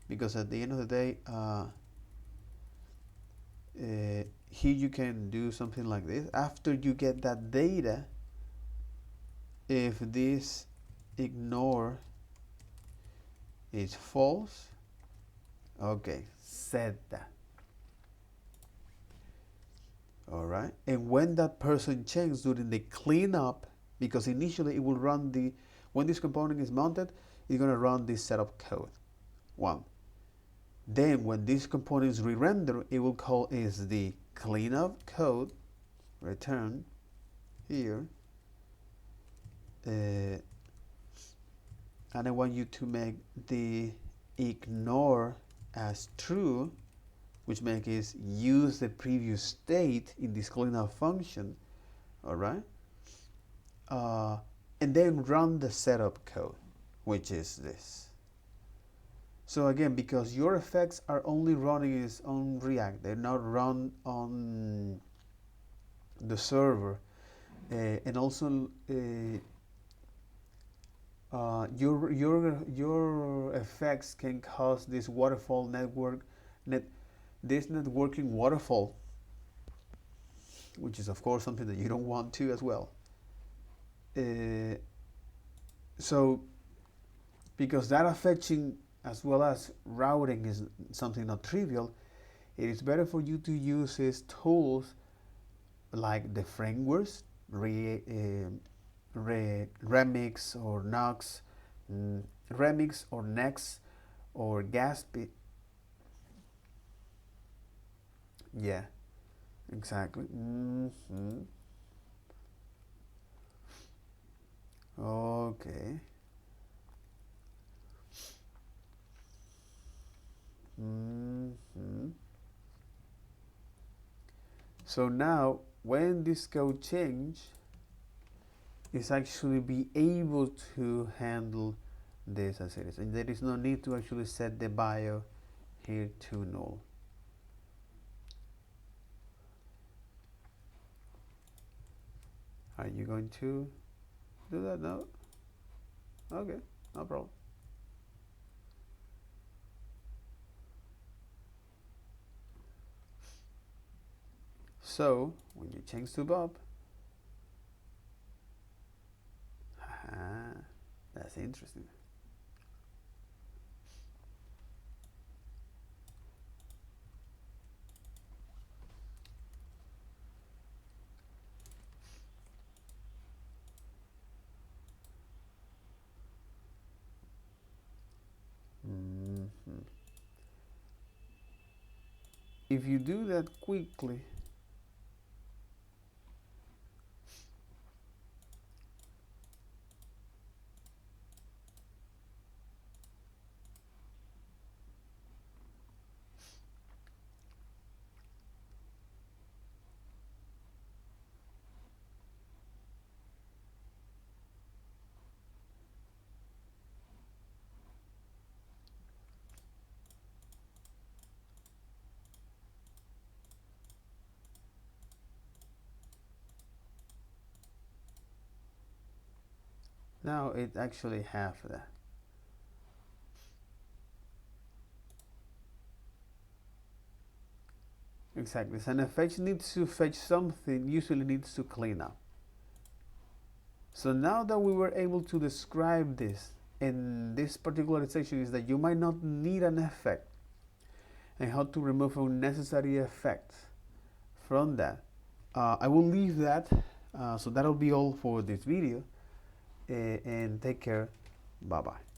because at the end of the day, here you can do something like this. After you get that data, if this ignore is false, okay, set that. All right, and when that person checks during the cleanup, because initially it will run when this component is mounted, it's going to run this setup code 1. Then when this component is re-rendered, it will call is the cleanup code return here. And I want you to make the ignore as true, which makes is use the previous state in this cleanup function, all right? And then run the setup code, which is this. So again, because your effects are only running is on React, they're not run on the server, and also your effects can cause this waterfall this networking waterfall, which is of course something that you don't want to as well. So because data fetching as well as routing is something not trivial, it is better for you to use these tools like the frameworks, Remix or Nox, Remix or Next or Gatsby. Yeah, exactly. Okay. So now when this code change, it's actually be able to handle this as it is, and there is no need to actually set the bio here to null. Are you going to do that now? Okay, no problem. So when you change to Bob, that's interesting. If you do that quickly, now it actually have that. Exactly. So an effect needs to fetch something, usually needs to clean up. So now that we were able to describe this in this particular section, is that you might not need an effect and how to remove unnecessary effects from that. I will leave that. So that'll be all for this video, and take care. Bye bye.